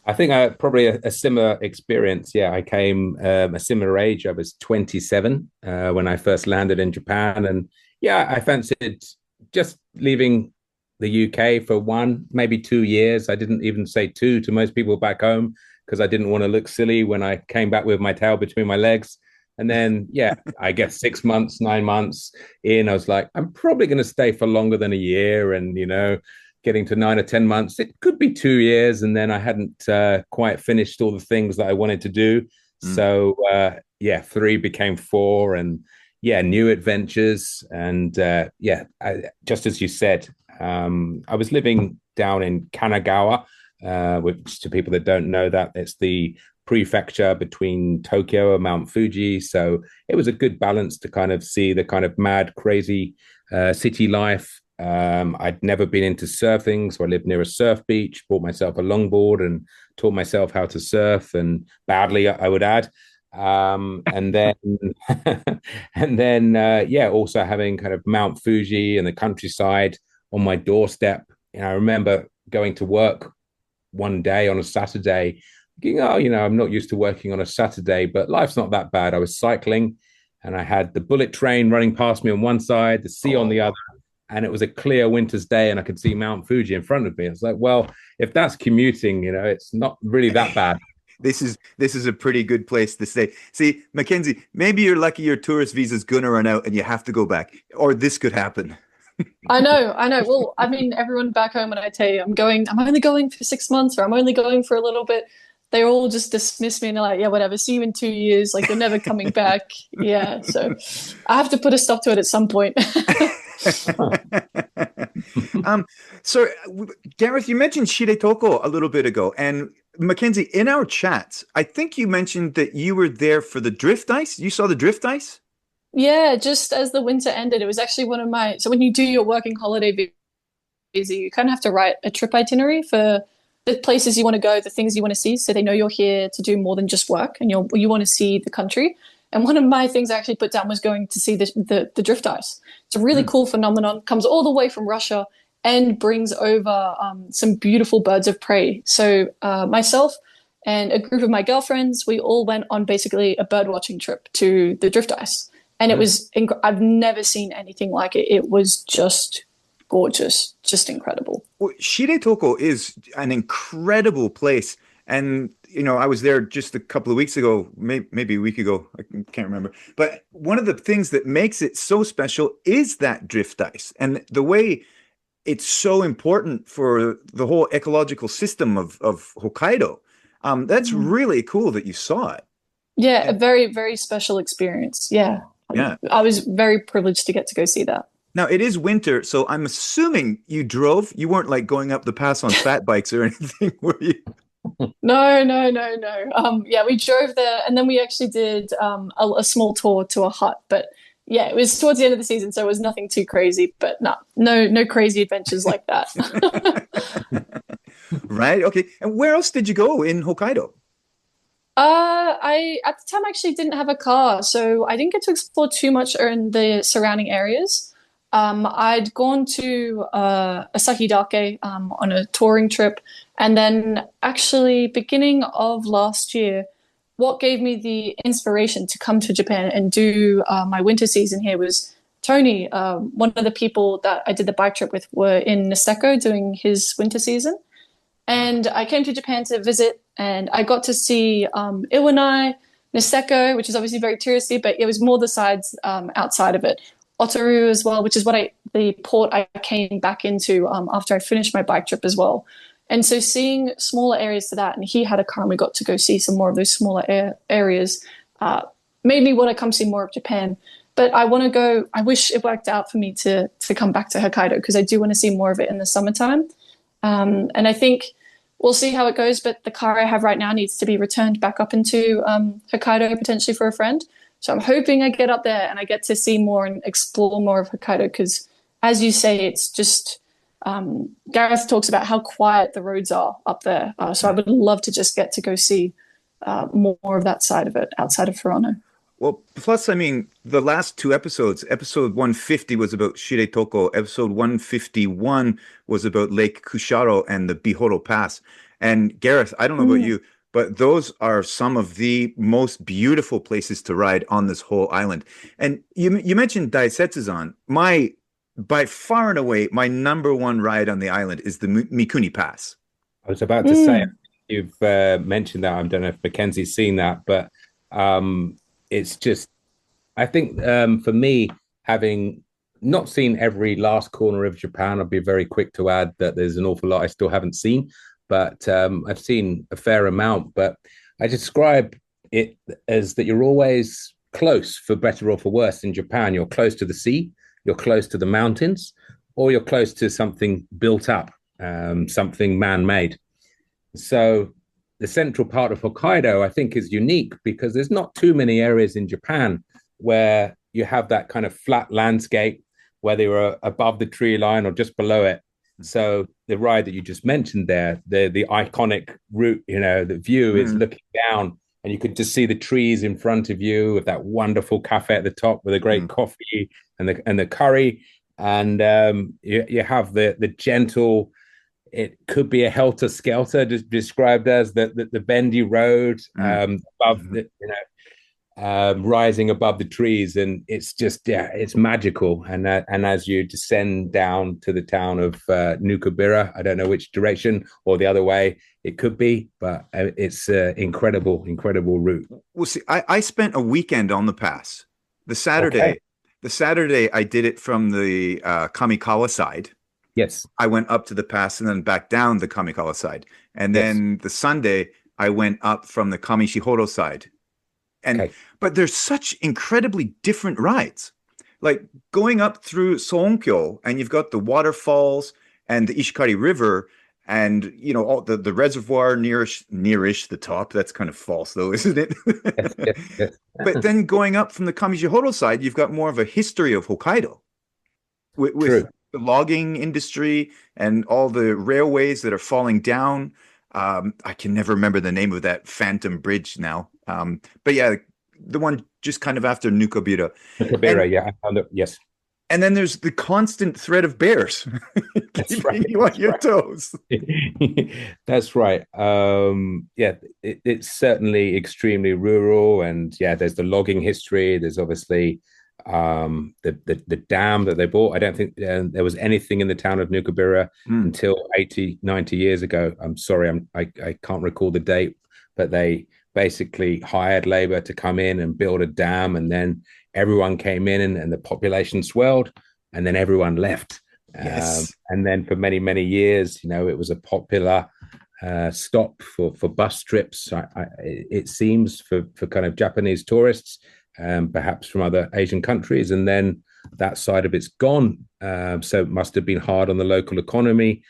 S2: I think probably a similar experience. Yeah, I came a similar age. I was 27 when I first landed in Japan, and yeah, I fancied just leaving the UK for 1, maybe 2 years. I didn't even say two to most people back home because I didn't want to look silly when I came back with my tail between my legs. And then, yeah, I guess 6 months, 9 months in, I was like, I'm probably going to stay for longer than a year, and getting to 9 or 10 months. It could be 2 years. And then I hadn't quite finished all the things that I wanted to do.
S1: Mm.
S2: So, yeah, three became four, and yeah, new adventures. And yeah, just as you said, I was living down in Kanagawa, which to people that don't know that, it's the prefecture between Tokyo and Mount Fuji. So it was a good balance to kind of see the kind of mad, crazy city life. I'd never been into surfing, so I lived near a surf beach, bought myself a longboard and taught myself how to surf, and badly, I would add. And then, and then, yeah, also having kind of Mount Fuji and the countryside on my doorstep. And I remember going to work one day on a Saturday, thinking, oh, I'm not used to working on a Saturday, but life's not that bad. I was cycling, and I had the bullet train running past me on one side, the sea on the
S1: Oh,
S2: other, and it was a clear winter's day, and I could see Mount Fuji in front of me. It's like, well, if that's commuting, it's not really that bad.
S1: this is a pretty good place to stay. See, Mackenzie, maybe you're lucky your tourist visa's gonna run out and you have to go back, or this could happen.
S3: I know, I know. Well, I mean, everyone back home, when I tell you I'm only going for 6 months, or I'm only going for a little bit, they all just dismiss me and they're like, yeah, whatever, see you in 2 years. Like, you're never coming back. Yeah. So I have to put a stop to it at some point.
S1: Um, so, Gareth, you mentioned Shiretoko a little bit ago, and Mackenzie, in our chats, I think you mentioned that you were there for the drift ice. You saw the drift ice?
S3: Yeah, just as the winter ended, it was actually one of my. So when you do your working holiday visa, you kind of have to write a trip itinerary for the places you want to go, the things you want to see, so they know you're here to do more than just work, and you want to see the country. And one of my things I actually put down was going to see the drift ice. It's a really
S1: Mm.
S3: cool phenomenon. Comes all the way from Russia and brings over some beautiful birds of prey. So myself and a group of my girlfriends, we all went on basically a bird watching trip to the drift ice, and it was. I've never seen anything like it. It was just gorgeous, just incredible.
S1: Well, Shiretoko is an incredible place. And, I was there just a couple of weeks ago, maybe a week ago. I can't remember. But one of the things that makes it so special is that drift ice and the way it's so important for the whole ecological system of Hokkaido. That's
S3: Mhm.
S1: really cool that you saw it.
S3: Yeah, a
S1: And
S3: very, very special experience. Yeah.
S1: yeah.
S3: I was very privileged to get to go see that.
S1: Now it is winter, so I'm assuming you drove. You weren't like going up the pass on fat bikes or anything, were you?
S3: No, no, no, no. Yeah, we drove there and then we actually did a small tour to a hut. But yeah, it was towards the end of the season, so it was nothing too crazy. But no crazy adventures like that.
S1: Right? Okay. And where else did you go in Hokkaido?
S3: I at the time actually didn't have a car, so I didn't get to explore too much in the surrounding areas. I'd gone to Asahidake on a touring trip, and then actually beginning of last year, what gave me the inspiration to come to Japan and do my winter season here was Tony. One of the people that I did the bike trip with were in Niseko doing his winter season. And I came to Japan to visit, and I got to see Iwanai, Niseko, which is obviously very touristy, but it was more the sides outside of it. Otaru as well, which is the port I came back into after I finished my bike trip as well. And so seeing smaller areas to that, and he had a car and we got to go see some more of those smaller areas, made me want to come see more of Japan. But I want to go, I wish it worked out for me to come back to Hokkaido because I do want to see more of it in the summertime. And I think we'll see how it goes, but the car I have right now needs to be returned back up into Hokkaido potentially for a friend. So I'm hoping I get up there and I get to see more and explore more of Hokkaido because, as you say, it's just Gareth talks about how quiet the roads are up there. So I would love to just get to go see more of that side of it outside of Furano.
S1: Well, plus, I mean, the last two episodes, episode 150 was about Shiretoko, episode 151 was about Lake Kusharo and the Bihoro Pass. And Gareth, I don't know about you, but those are some of the most beautiful places to ride on this whole island. And you mentioned Daisetsuzan. By far and away, my number one ride on the island is the Mikuni Pass.
S2: I was about to say, you've mentioned that. I don't know if Mackenzie's seen that, but it's just, I think for me, having not seen every last corner of Japan, I'll be very quick to add that there's an awful lot I still haven't seen, but I've seen a fair amount. But I describe it as that you're always close, for better or for worse, in Japan. You're close to the sea, you're close to the mountains, or you're close to something built up, something man-made. So the central part of Hokkaido, I think, is unique because there's not too many areas in Japan where you have that kind of flat landscape, whether you're above the tree line or just below it. So the ride that you just mentioned there, the iconic route, the view is looking down and you could just see the trees in front of you with that wonderful cafe at the top with a great coffee and the curry. And you have the gentle, it could be a helter-skelter, just described as the bendy road above rising above the trees, and it's just it's magical. And as you descend down to the town of Nukabira, I don't know which direction or the other way it could be, but it's incredible route.
S1: Well, see, I spent a weekend on the pass. The Saturday I did it from the Kamikawa side.
S2: Yes.
S1: I went up to the pass and then back down the Kamikawa side. And then the Sunday, I went up from the Kamishihoro side. And but there's such incredibly different rides. Like going up through Soonkyo, and you've got the waterfalls and the Ishikari River and, all the reservoir nearish the top. That's kind of false, though, isn't it?
S2: Yes.
S1: But then going up from the Kamishihoro side, you've got more of a history of Hokkaido with the logging industry and all the railways that are falling down. I can never remember the name of that phantom bridge now. But yeah, the one just kind of after Nukabira.
S2: I found it. Yes.
S1: And then there's the constant threat of bears keeping you on your toes.
S2: That's right. It's certainly extremely rural, and there's the logging history. There's obviously the dam that they bought. I don't think there was anything in the town of Nukabira until 80-90 years ago. I'm sorry, I can't recall the date, but they basically hired labor to come in and build a dam, and then everyone came in and the population swelled, and then everyone left. And then for many years, it was a popular stop for bus trips. It seems for kind of Japanese tourists, perhaps from other Asian countries, and then that side of it's gone. So it must have been hard on the local economy,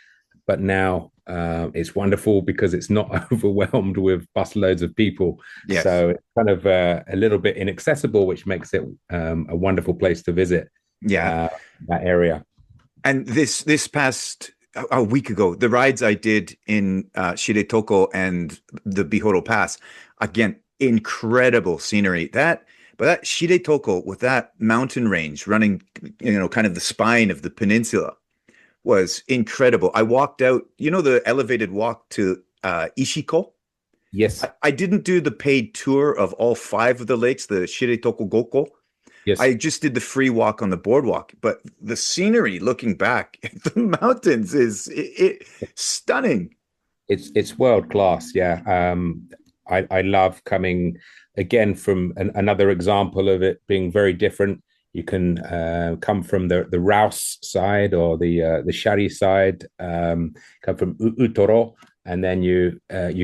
S2: but now it's wonderful because it's not overwhelmed with busloads of people.
S1: Yes.
S2: So it's kind of a little bit inaccessible, which makes it a wonderful place to visit. That area.
S1: And this past a week ago, the rides I did in Shiretoko and the Bihoro Pass, again, incredible scenery. But that Shiretoko with that mountain range running, kind of the spine of the peninsula was incredible. I walked out, the elevated walk to Ishiko?
S2: Yes.
S1: I didn't do the paid tour of all five of the lakes, the Shiretoko Goko.
S2: Yes.
S1: I just did the free walk on the boardwalk, but the scenery looking back at the mountains is stunning.
S2: It's world class. Yeah. I love coming again from another example of it being very different. You can come from the Rouse side or the Shari side, come from Utoro, and then you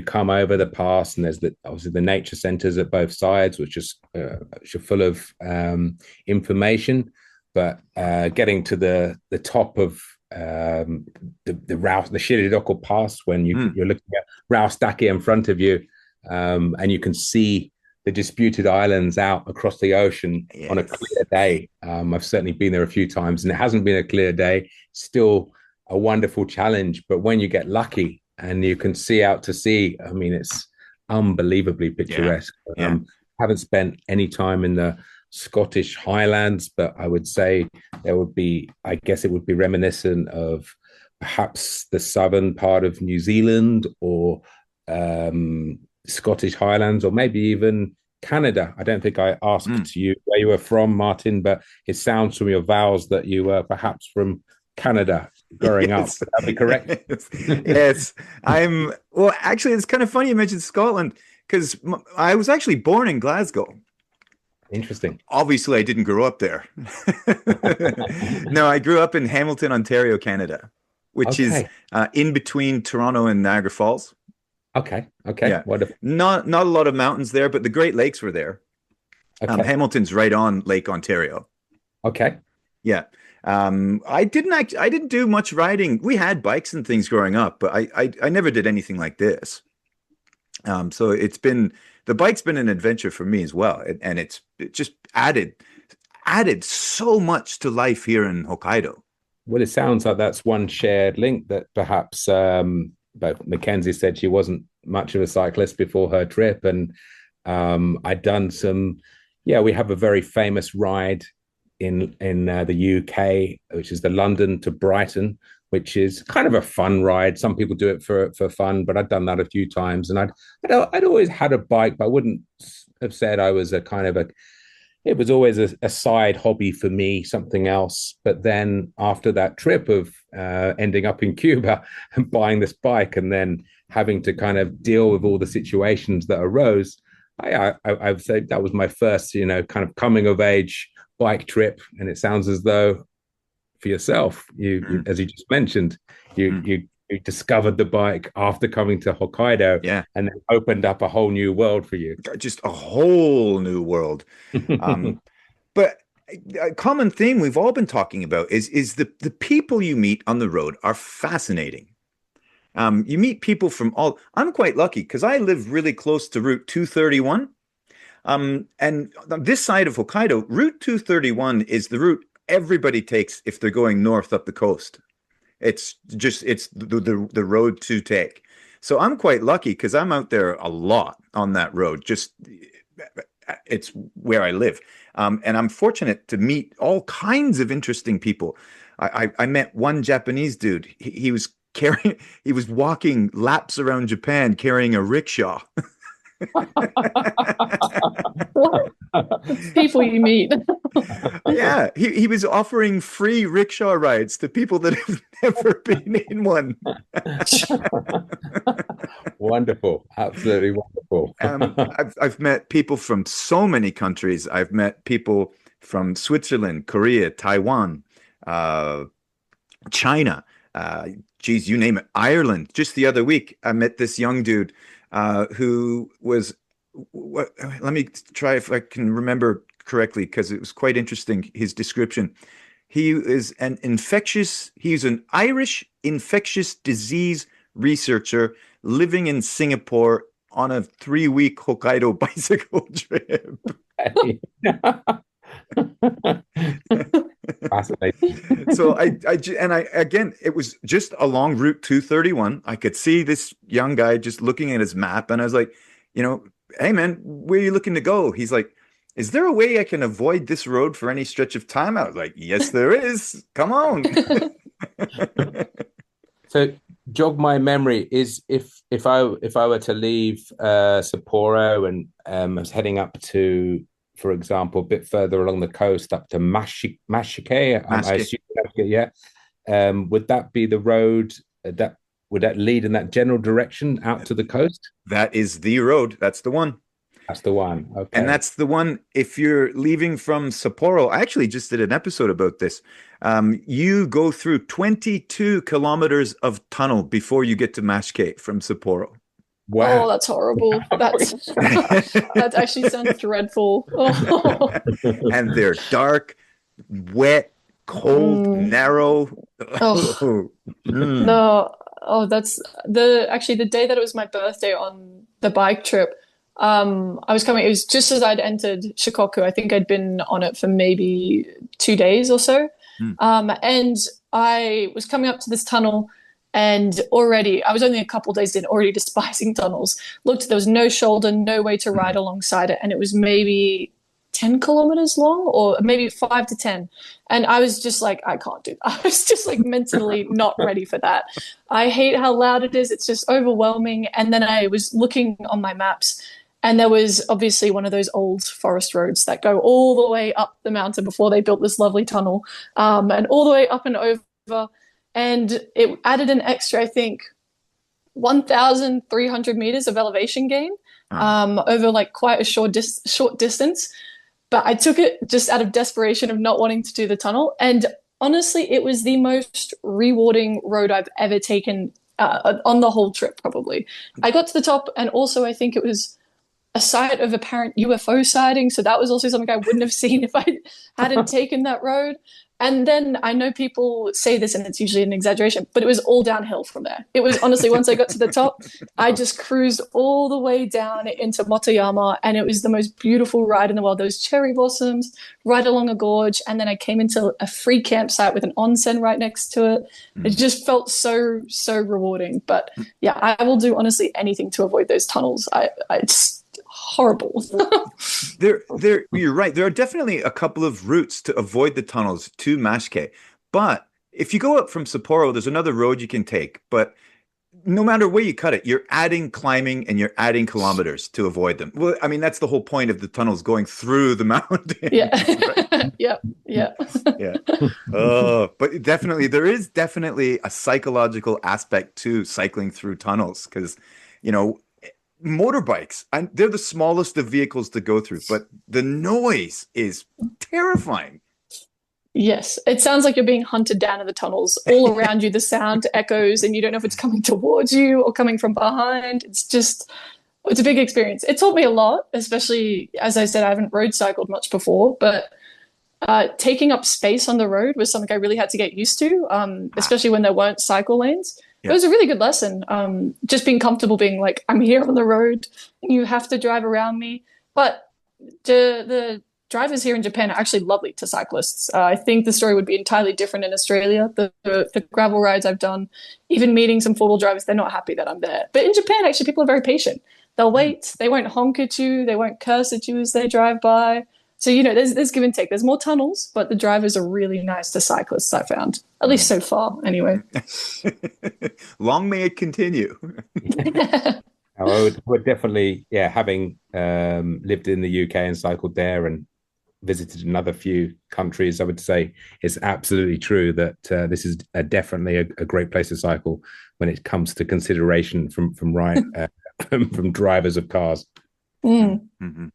S2: come over the pass, and there's obviously the nature centers at both sides, which are full of information. But getting to the top of the Rouse, the Shiridoko Pass, when you're looking at Rouse Dake in front of you, and you can see the disputed islands out across the ocean on a clear day. I've certainly been there a few times, and it hasn't been a clear day. Still a wonderful challenge, but when you get lucky and you can see out to sea, I mean, it's unbelievably picturesque. Haven't spent any time in the Scottish Highlands, but I would say I guess it would be reminiscent of perhaps the southern part of New Zealand or Scottish Highlands, or maybe even Canada. I don't think I asked you where you were from, Martin, but it sounds from your vowels that you were perhaps from Canada growing up. Would that be correct?
S1: Yes. Well, actually, it's kind of funny you mentioned Scotland because I was actually born in Glasgow.
S2: Interesting.
S1: Obviously, I didn't grow up there. No, I grew up in Hamilton, Ontario, Canada, which is in between Toronto and Niagara Falls.
S2: Okay. Yeah. Wonderful.
S1: Not a lot of mountains there, but the Great Lakes were there. Hamilton's right on Lake Ontario.
S2: Okay.
S1: Yeah. I didn't do much riding. We had bikes and things growing up, but I never did anything like this. So the bike's been an adventure for me as well, and it just added so much to life here in Hokkaido.
S2: Well, it sounds like that's one shared link that perhaps but Mackenzie said she wasn't much of a cyclist before her trip, and I'd done some. Yeah, we have a very famous ride in the UK, which is the London to Brighton, which is kind of a fun ride. Some people do it for fun, but I'd done that a few times, and I'd always had a bike, but I wouldn't have said I was it was always a side hobby for me, something else. But then after that trip of ending up in Cuba and buying this bike and then having to kind of deal with all the situations that arose, I would say that was my first, kind of coming of age bike trip. And it sounds as though for yourself, you as you just mentioned, you discovered the bike after coming to Hokkaido, and then opened up a whole new world for you.
S1: Just a whole new world. But a common theme we've all been talking about is the people you meet on the road are fascinating. You meet people from all. I'm quite lucky because I live really close to Route 231. And this side of Hokkaido, Route 231 is the route everybody takes if they're going north up the coast. It's the road to take. So I'm quite lucky because I'm out there a lot on that road. It's where I live. And I'm fortunate to meet all kinds of interesting people. I met one Japanese dude. He was walking laps around Japan carrying a rickshaw.
S3: What? People you meet.
S1: Yeah, he was offering free rickshaw rides to people that have never been in one.
S2: Wonderful, absolutely wonderful.
S1: I've met people from so many countries. I've met people from Switzerland, Korea, Taiwan, China. Geez, you name it. Ireland. Just the other week, I met this young dude who was. Let me try if I can remember correctly because it was quite interesting. His description. He's an Irish infectious disease researcher living in Singapore on a 3-week Hokkaido bicycle trip.
S2: Fascinating.
S1: So again, it was just along Route 231. I could see this young guy just looking at his map, and I was like, hey man, where are you looking to go? He's like, is there a way I can avoid this road for any stretch of time? I was like, yes, there is. Come on.
S2: So jog my memory is if I were to leave Sapporo and I was heading up to, for example, a bit further along the coast up to Mashike, I
S1: Maske.
S2: assume, yeah. Would that be the road that would that lead in that general direction out to the coast?
S1: That is the road. That's the one.
S2: That's the one.
S1: And
S2: Okay.
S1: that's the one, if you're leaving from Sapporo, I actually just did an episode about this. You go through 22 kilometers of tunnel before you get to Mashke from Sapporo.
S3: Oh,
S2: Wow.
S3: that's horrible. That actually sounds dreadful. Oh.
S1: And they're dark, wet, cold,
S3: Mm.
S1: narrow.
S3: Oh.
S1: Mm.
S3: No. Oh, that's the day that it was my birthday on the bike trip. I was coming, it was just as I'd entered Shikoku. I think I'd been on it for maybe 2 days or so.
S1: Mm.
S3: And I was coming up to this tunnel, and already I was only a couple days in, already despising tunnels. Looked, there was no shoulder, no way to ride alongside it, and it was maybe 10 kilometers long, or maybe 5 to 10. And I was just like, I can't do that. I was just like mentally not ready for that. I hate how loud it is. It's just overwhelming. And then I was looking on my maps, and there was obviously one of those old forest roads that go all the way up the mountain before they built this lovely tunnel, and all the way up and over. And it added an extra, I think, 1,300 meters of elevation gain, over like quite a short distance. But I took it just out of desperation of not wanting to do the tunnel. And honestly, it was the most rewarding road I've ever taken, on the whole trip, probably. I got to the top, and also I think it was a site of apparent UFO sighting. So that was also something I wouldn't have seen if I hadn't taken that road. And then I know people say this, and it's usually an exaggeration, but it was all downhill from there. It was honestly, once I got to the top, I just cruised all the way down into Motoyama, and it was the most beautiful ride in the world. Those cherry blossoms right along a gorge, and then I came into a free campsite with an onsen right next to it. It just felt so, so rewarding. But yeah, I will do honestly anything to avoid those tunnels. It's horrible.
S1: You're right. There are definitely a couple of routes to avoid the tunnels to Mashke. But if you go up from Sapporo, there's another road you can take. But no matter where you cut it, you're adding climbing and you're adding kilometers to avoid them. Well, I mean, that's the whole point of the tunnels, going through the mountain.
S3: Yeah. Yeah. Yeah.
S1: Yeah. But definitely, there is definitely a psychological aspect to cycling through tunnels, because, you know, motorbikes, they're the smallest of vehicles to go through, but the noise is terrifying.
S3: Yes, it sounds like you're being hunted down in the tunnels. All around you, the sound echoes, and you don't know if it's coming towards you or coming from behind. It's a big experience. It taught me a lot, especially, as I said, I haven't road cycled much before, but taking up space on the road was something I really had to get used to, especially when there weren't cycle lanes. Yeah. It was a really good lesson. Just being comfortable being like, I'm here on the road and you have to drive around me. But the drivers here in Japan are actually lovely to cyclists. I think the story would be entirely different in Australia. The gravel rides I've done, even meeting some four-wheel drivers, they're not happy that I'm there. But in Japan, actually, people are very patient. They'll wait. They won't honk at you. They won't curse at you as they drive by. So, you know, there's give and take. There's more tunnels, but the drivers are really nice to cyclists, I found. At least so far, anyway.
S1: Long may it continue.
S2: We're definitely, having lived in the UK and cycled there and visited another few countries, I would say it's absolutely true that this is definitely a great place to cycle when it comes to consideration from from drivers of cars.
S1: Mm-hmm.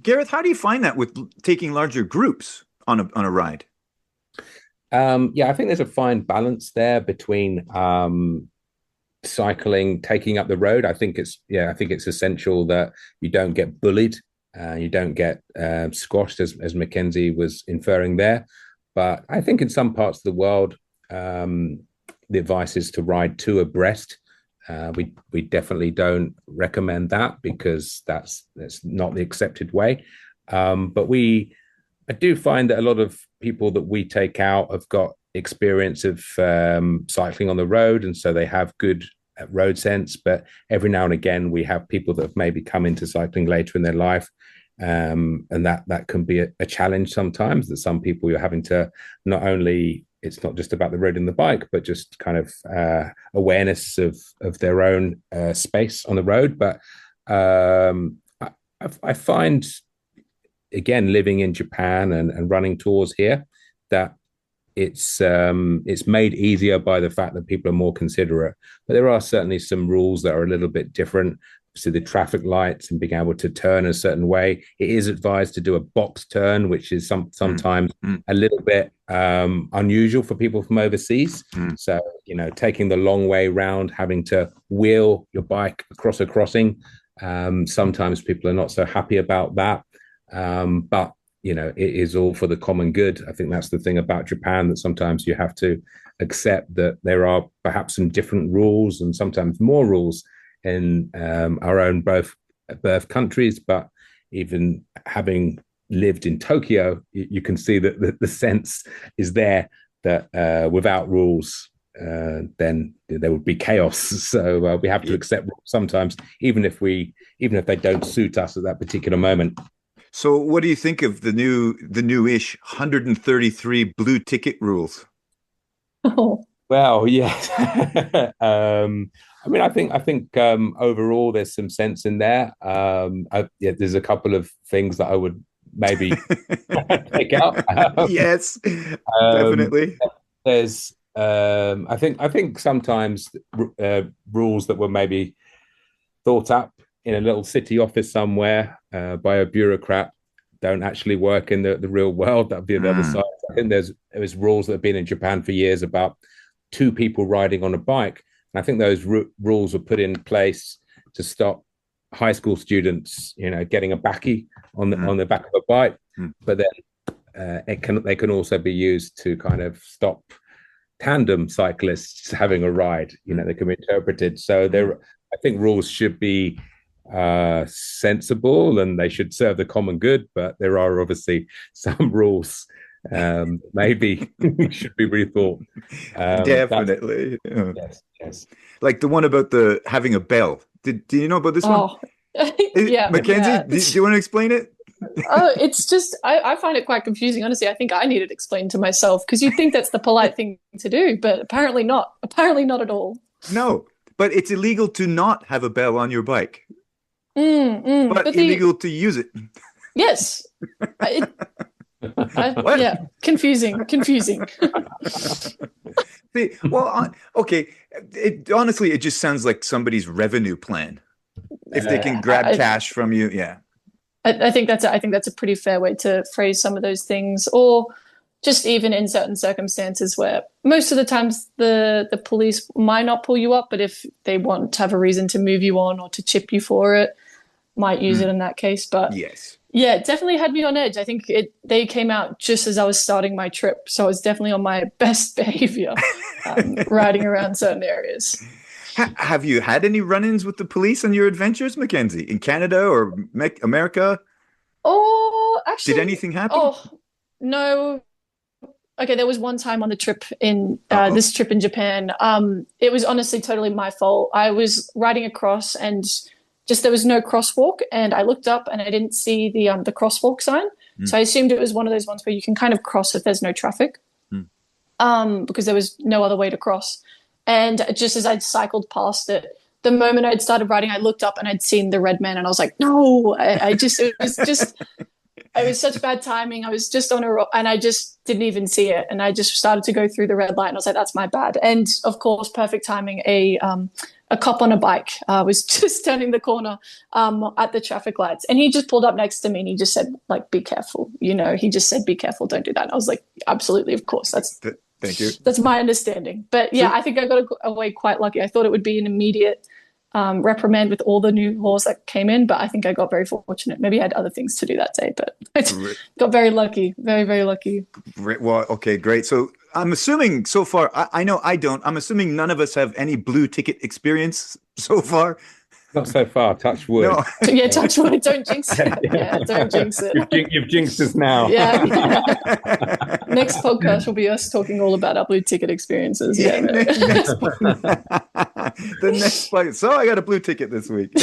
S1: Gareth, how do you find that with taking larger groups on a ride?
S2: I think there's a fine balance there between cycling, taking up the road. I think it's essential that you don't get bullied, you don't get squashed, as Mackenzie was inferring there. But I think in some parts of the world, the advice is to ride two abreast. We definitely don't recommend that, because that's not the accepted way. But I do find that a lot of people that we take out have got experience of cycling on the road, and so they have good road sense. But every now and again, we have people that have maybe come into cycling later in their life, and that can be a challenge sometimes. That some people you're having to not only it's not just about the road and the bike, but just kind of awareness of their own space on the road. But I find, again, living in Japan and running tours here, that it's made easier by the fact that people are more considerate. But there are certainly some rules that are a little bit different. So the traffic lights and being able to turn a certain way. It is advised to do a box turn, which is sometimes a little bit unusual for people from overseas. So, taking the long way round, having to wheel your bike across a crossing. Sometimes people are not so happy about that. But, it is all for the common good. I think that's the thing about Japan, that sometimes you have to accept that there are perhaps some different rules and sometimes more rules in our own birth countries. But even having lived in Tokyo, you can see that the sense is there that without rules, then there would be chaos. So we have to accept rules sometimes, even if they don't suit us at that particular moment.
S1: So what do you think of the new-ish 133 blue ticket rules?
S3: Oh.
S2: Well, yes. I think overall there's some sense in there. There's a couple of things that I would maybe take out.
S1: Yes, definitely.
S2: There's, I think sometimes rules that were maybe thought up in a little city office somewhere by a bureaucrat don't actually work in the real world. That'd be the other side. I think there's rules that have been in Japan for years about two people riding on a bike. And I think those rules were put in place to stop high school students, getting a bakkie on the back of a bike. But then they can also be used to kind of stop tandem cyclists having a ride. They can be interpreted. So I think rules should be sensible and they should serve the common good. But there are obviously some rules maybe should be rethought.
S1: Definitely.
S2: Yes.
S1: Like the one about having a bell. Do you know about this one?
S3: Yeah.
S1: Mackenzie,
S3: yeah.
S1: do you want to explain it?
S3: It's just I find it quite confusing. Honestly, I think I need it explained to myself, because you'd think that's the polite thing to do, but apparently not. Apparently not at all.
S1: No, but it's illegal to not have a bell on your bike. But illegal to use it.
S3: Yes. Yeah, confusing.
S1: See, well, okay. Honestly, it just sounds like somebody's revenue plan. If they can grab cash from you, yeah.
S3: I think that's a pretty fair way to phrase some of those things, or just even in certain circumstances where most of the times the police might not pull you up, but if they want to have a reason to move you on or to chip you for it, might use it in that case. But
S1: yes.
S3: Yeah, it definitely had me on edge. I think they came out just as I was starting my trip, so I was definitely on my best behavior riding around certain areas.
S1: Have you had any run-ins with the police on your adventures, Mackenzie, in Canada or America?
S3: Oh, actually,
S1: did anything happen?
S3: Oh, no. Okay, there was one time on the trip in this trip in Japan. It was honestly totally my fault. I was riding across and just there was no crosswalk, and I looked up and I didn't see the crosswalk sign. So I assumed it was one of those ones where you can kind of cross if there's no traffic, because there was no other way to cross. And just as I'd cycled past it, the moment I'd started riding, I looked up and I'd seen the red man, and I was like, no, it was such bad timing. I was just on a road and I just didn't even see it. And I just started to go through the red light and I was like, that's my bad. And of course, perfect timing. A cop on a bike was just turning the corner at the traffic lights. And he just pulled up next to me and he just said, like, be careful. He just said, be careful. Don't do that. And I was like, absolutely. Of course.
S1: Thank you.
S3: That's my understanding. But yeah, I think I got away quite lucky. I thought it would be an immediate reprimand with all the new laws that came in, but I think I got very fortunate. Maybe I had other things to do that day, but I got very lucky. Very, very lucky.
S1: Well, okay, great. So I'm assuming so far, I know I don't, I'm assuming none of us have any blue ticket experience so far.
S2: Not so far, touch wood.
S1: No.
S3: Yeah, touch wood. Don't jinx it. Yeah, don't jinx it.
S2: You've jinxed us now.
S3: Yeah. Next podcast will be us talking all about our blue ticket experiences. Yeah.
S1: The next flight. So I got a blue ticket this week.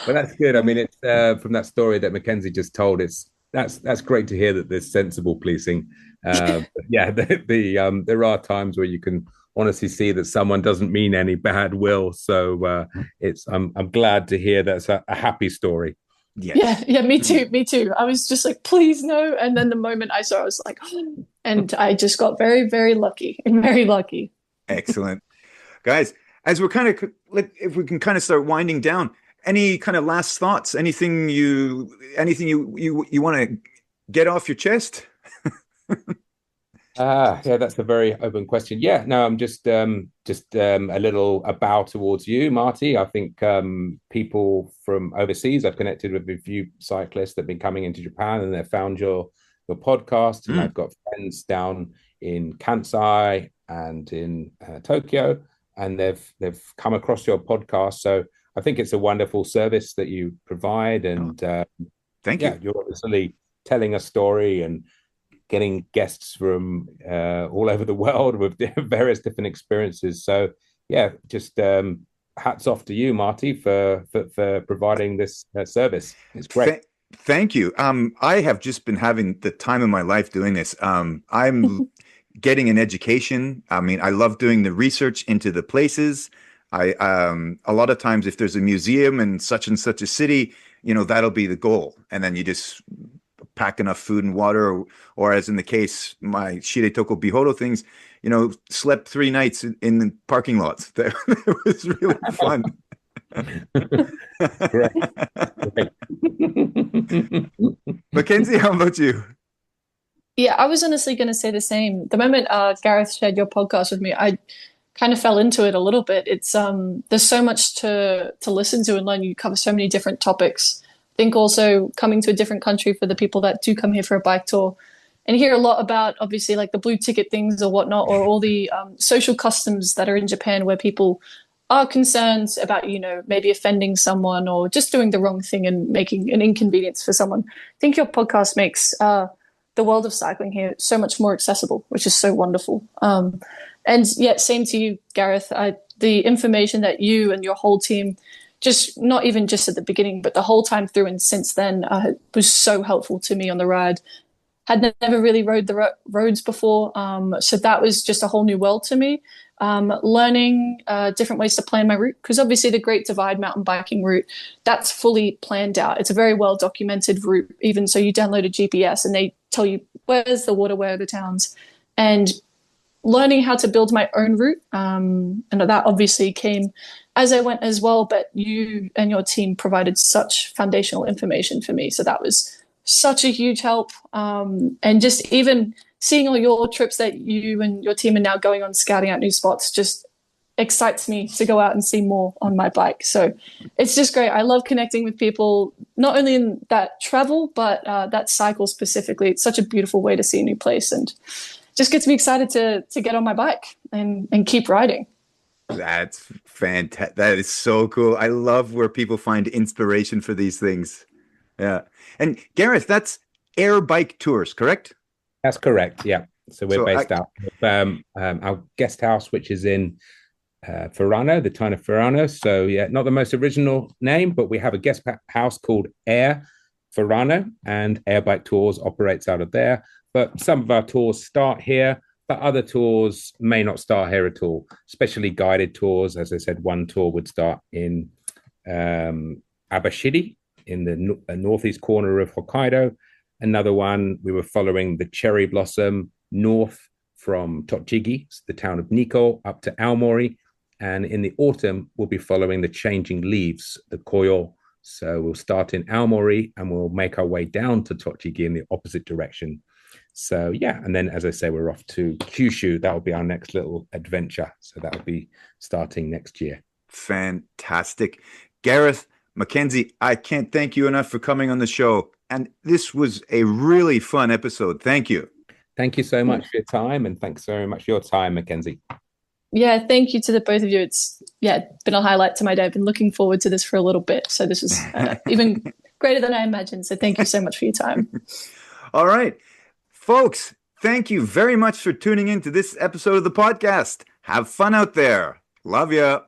S2: Well, that's good. I mean, it's from that story that Mackenzie just told. It's that's great to hear that there's sensible policing. Yeah, there are times where you can honestly see that someone doesn't mean any bad will. So I'm glad to hear that's a happy story.
S1: Yes.
S3: Yeah, me too, me too. I was just like, please no. And then the moment I saw, I was like, oh, and I just got very, very lucky, very lucky.
S1: Excellent. Guys, as we're kind of, if we can kind of start winding down, any kind of last thoughts? Anything you want to get off your chest?
S2: Yeah, that's a very open question. Yeah, no, I'm just a little bow towards you, Marty. I think people from overseas, I've connected with a few cyclists that have been coming into Japan and they've found your podcast, and I've got friends down in Kansai and in Tokyo, and they've come across your podcast. So I think it's a wonderful service that you provide, and
S1: Thank
S2: yeah,
S1: you.
S2: you're obviously telling a story and getting guests from all over the world with various different experiences. So yeah, just hats off to you, Marty, for providing this service. It's great.
S1: Thank you. I have just been having the time of my life doing this. I'm getting an education. I mean, I love doing the research into the places. A lot of times if there's a museum in such and such a city, that'll be the goal. And then you just pack enough food and water, or as in the case, my Shiretoko Bihoro things, slept 3 nights in the parking lots. That was really fun.
S2: Great.
S1: Mackenzie, how about you?
S3: Yeah, I was honestly going to say the same. The moment Gareth shared your podcast with me, I kind of fell into it a little bit. It's there's so much to listen to and learn. You cover so many different topics. I think also coming to a different country for the people that do come here for a bike tour and hear a lot about obviously like the blue ticket things or whatnot, or all the social customs that are in Japan where people are concerned about, maybe offending someone or just doing the wrong thing and making an inconvenience for someone. I think your podcast makes the world of cycling here so much more accessible, which is so wonderful. And yeah, same to you, Gareth. The information that you and your whole team, just not even just at the beginning, but the whole time through and since then, was so helpful to me on the ride. Had never really rode the roads before, so that was just a whole new world to me. Learning different ways to plan my route, because obviously the Great Divide mountain biking route, that's fully planned out. It's a very well documented route, even so you download a GPS and they tell you where's the water, where are the towns, and learning how to build my own route. And that obviously came as I went as well, but you and your team provided such foundational information for me. So that was such a huge help. And just even seeing all your trips that you and your team are now going on scouting out new spots just excites me to go out and see more on my bike. So it's just great. I love connecting with people, not only in that travel, but that cycle specifically. It's such a beautiful way to see a new place, and just gets me excited to get on my bike and keep riding.
S1: That's fantastic. That is so cool. I love where people find inspiration for these things. Yeah. And Gareth, that's Air Bike Tours, correct?
S2: That's correct. Yeah. So we're
S1: So
S2: based out of our guest house, which is in Furano, the town of Furano. So yeah, not the most original name, but we have a guest house called Air Furano, and Air Bike Tours operates out of there. But some of our tours start here, but other tours may not start here at all, especially guided tours. As I said, one tour would start in Abashiri in the northeast corner of Hokkaido. Another one, we were following the cherry blossom north from Tochigi, the town of Nikko, up to Aomori. And in the autumn, we'll be following the changing leaves, the koyo. So we'll start in Aomori and we'll make our way down to Tochigi in the opposite direction. So yeah, and then as I say, we're off to Kyushu. That will be our next little adventure. So that will be starting next year.
S1: Fantastic. Gareth, Mackenzie, I can't thank you enough for coming on the show. And this was a really fun episode. Thank you.
S2: Thank you so much for your time. And thanks very much for your time, Mackenzie.
S3: Yeah, thank you to the both of you. It's been a highlight to my day. I've been looking forward to this for a little bit. So this was even greater than I imagined. So thank you so much for your time.
S1: All right. Folks, thank you very much for tuning in to this episode of the podcast. Have fun out there. Love ya.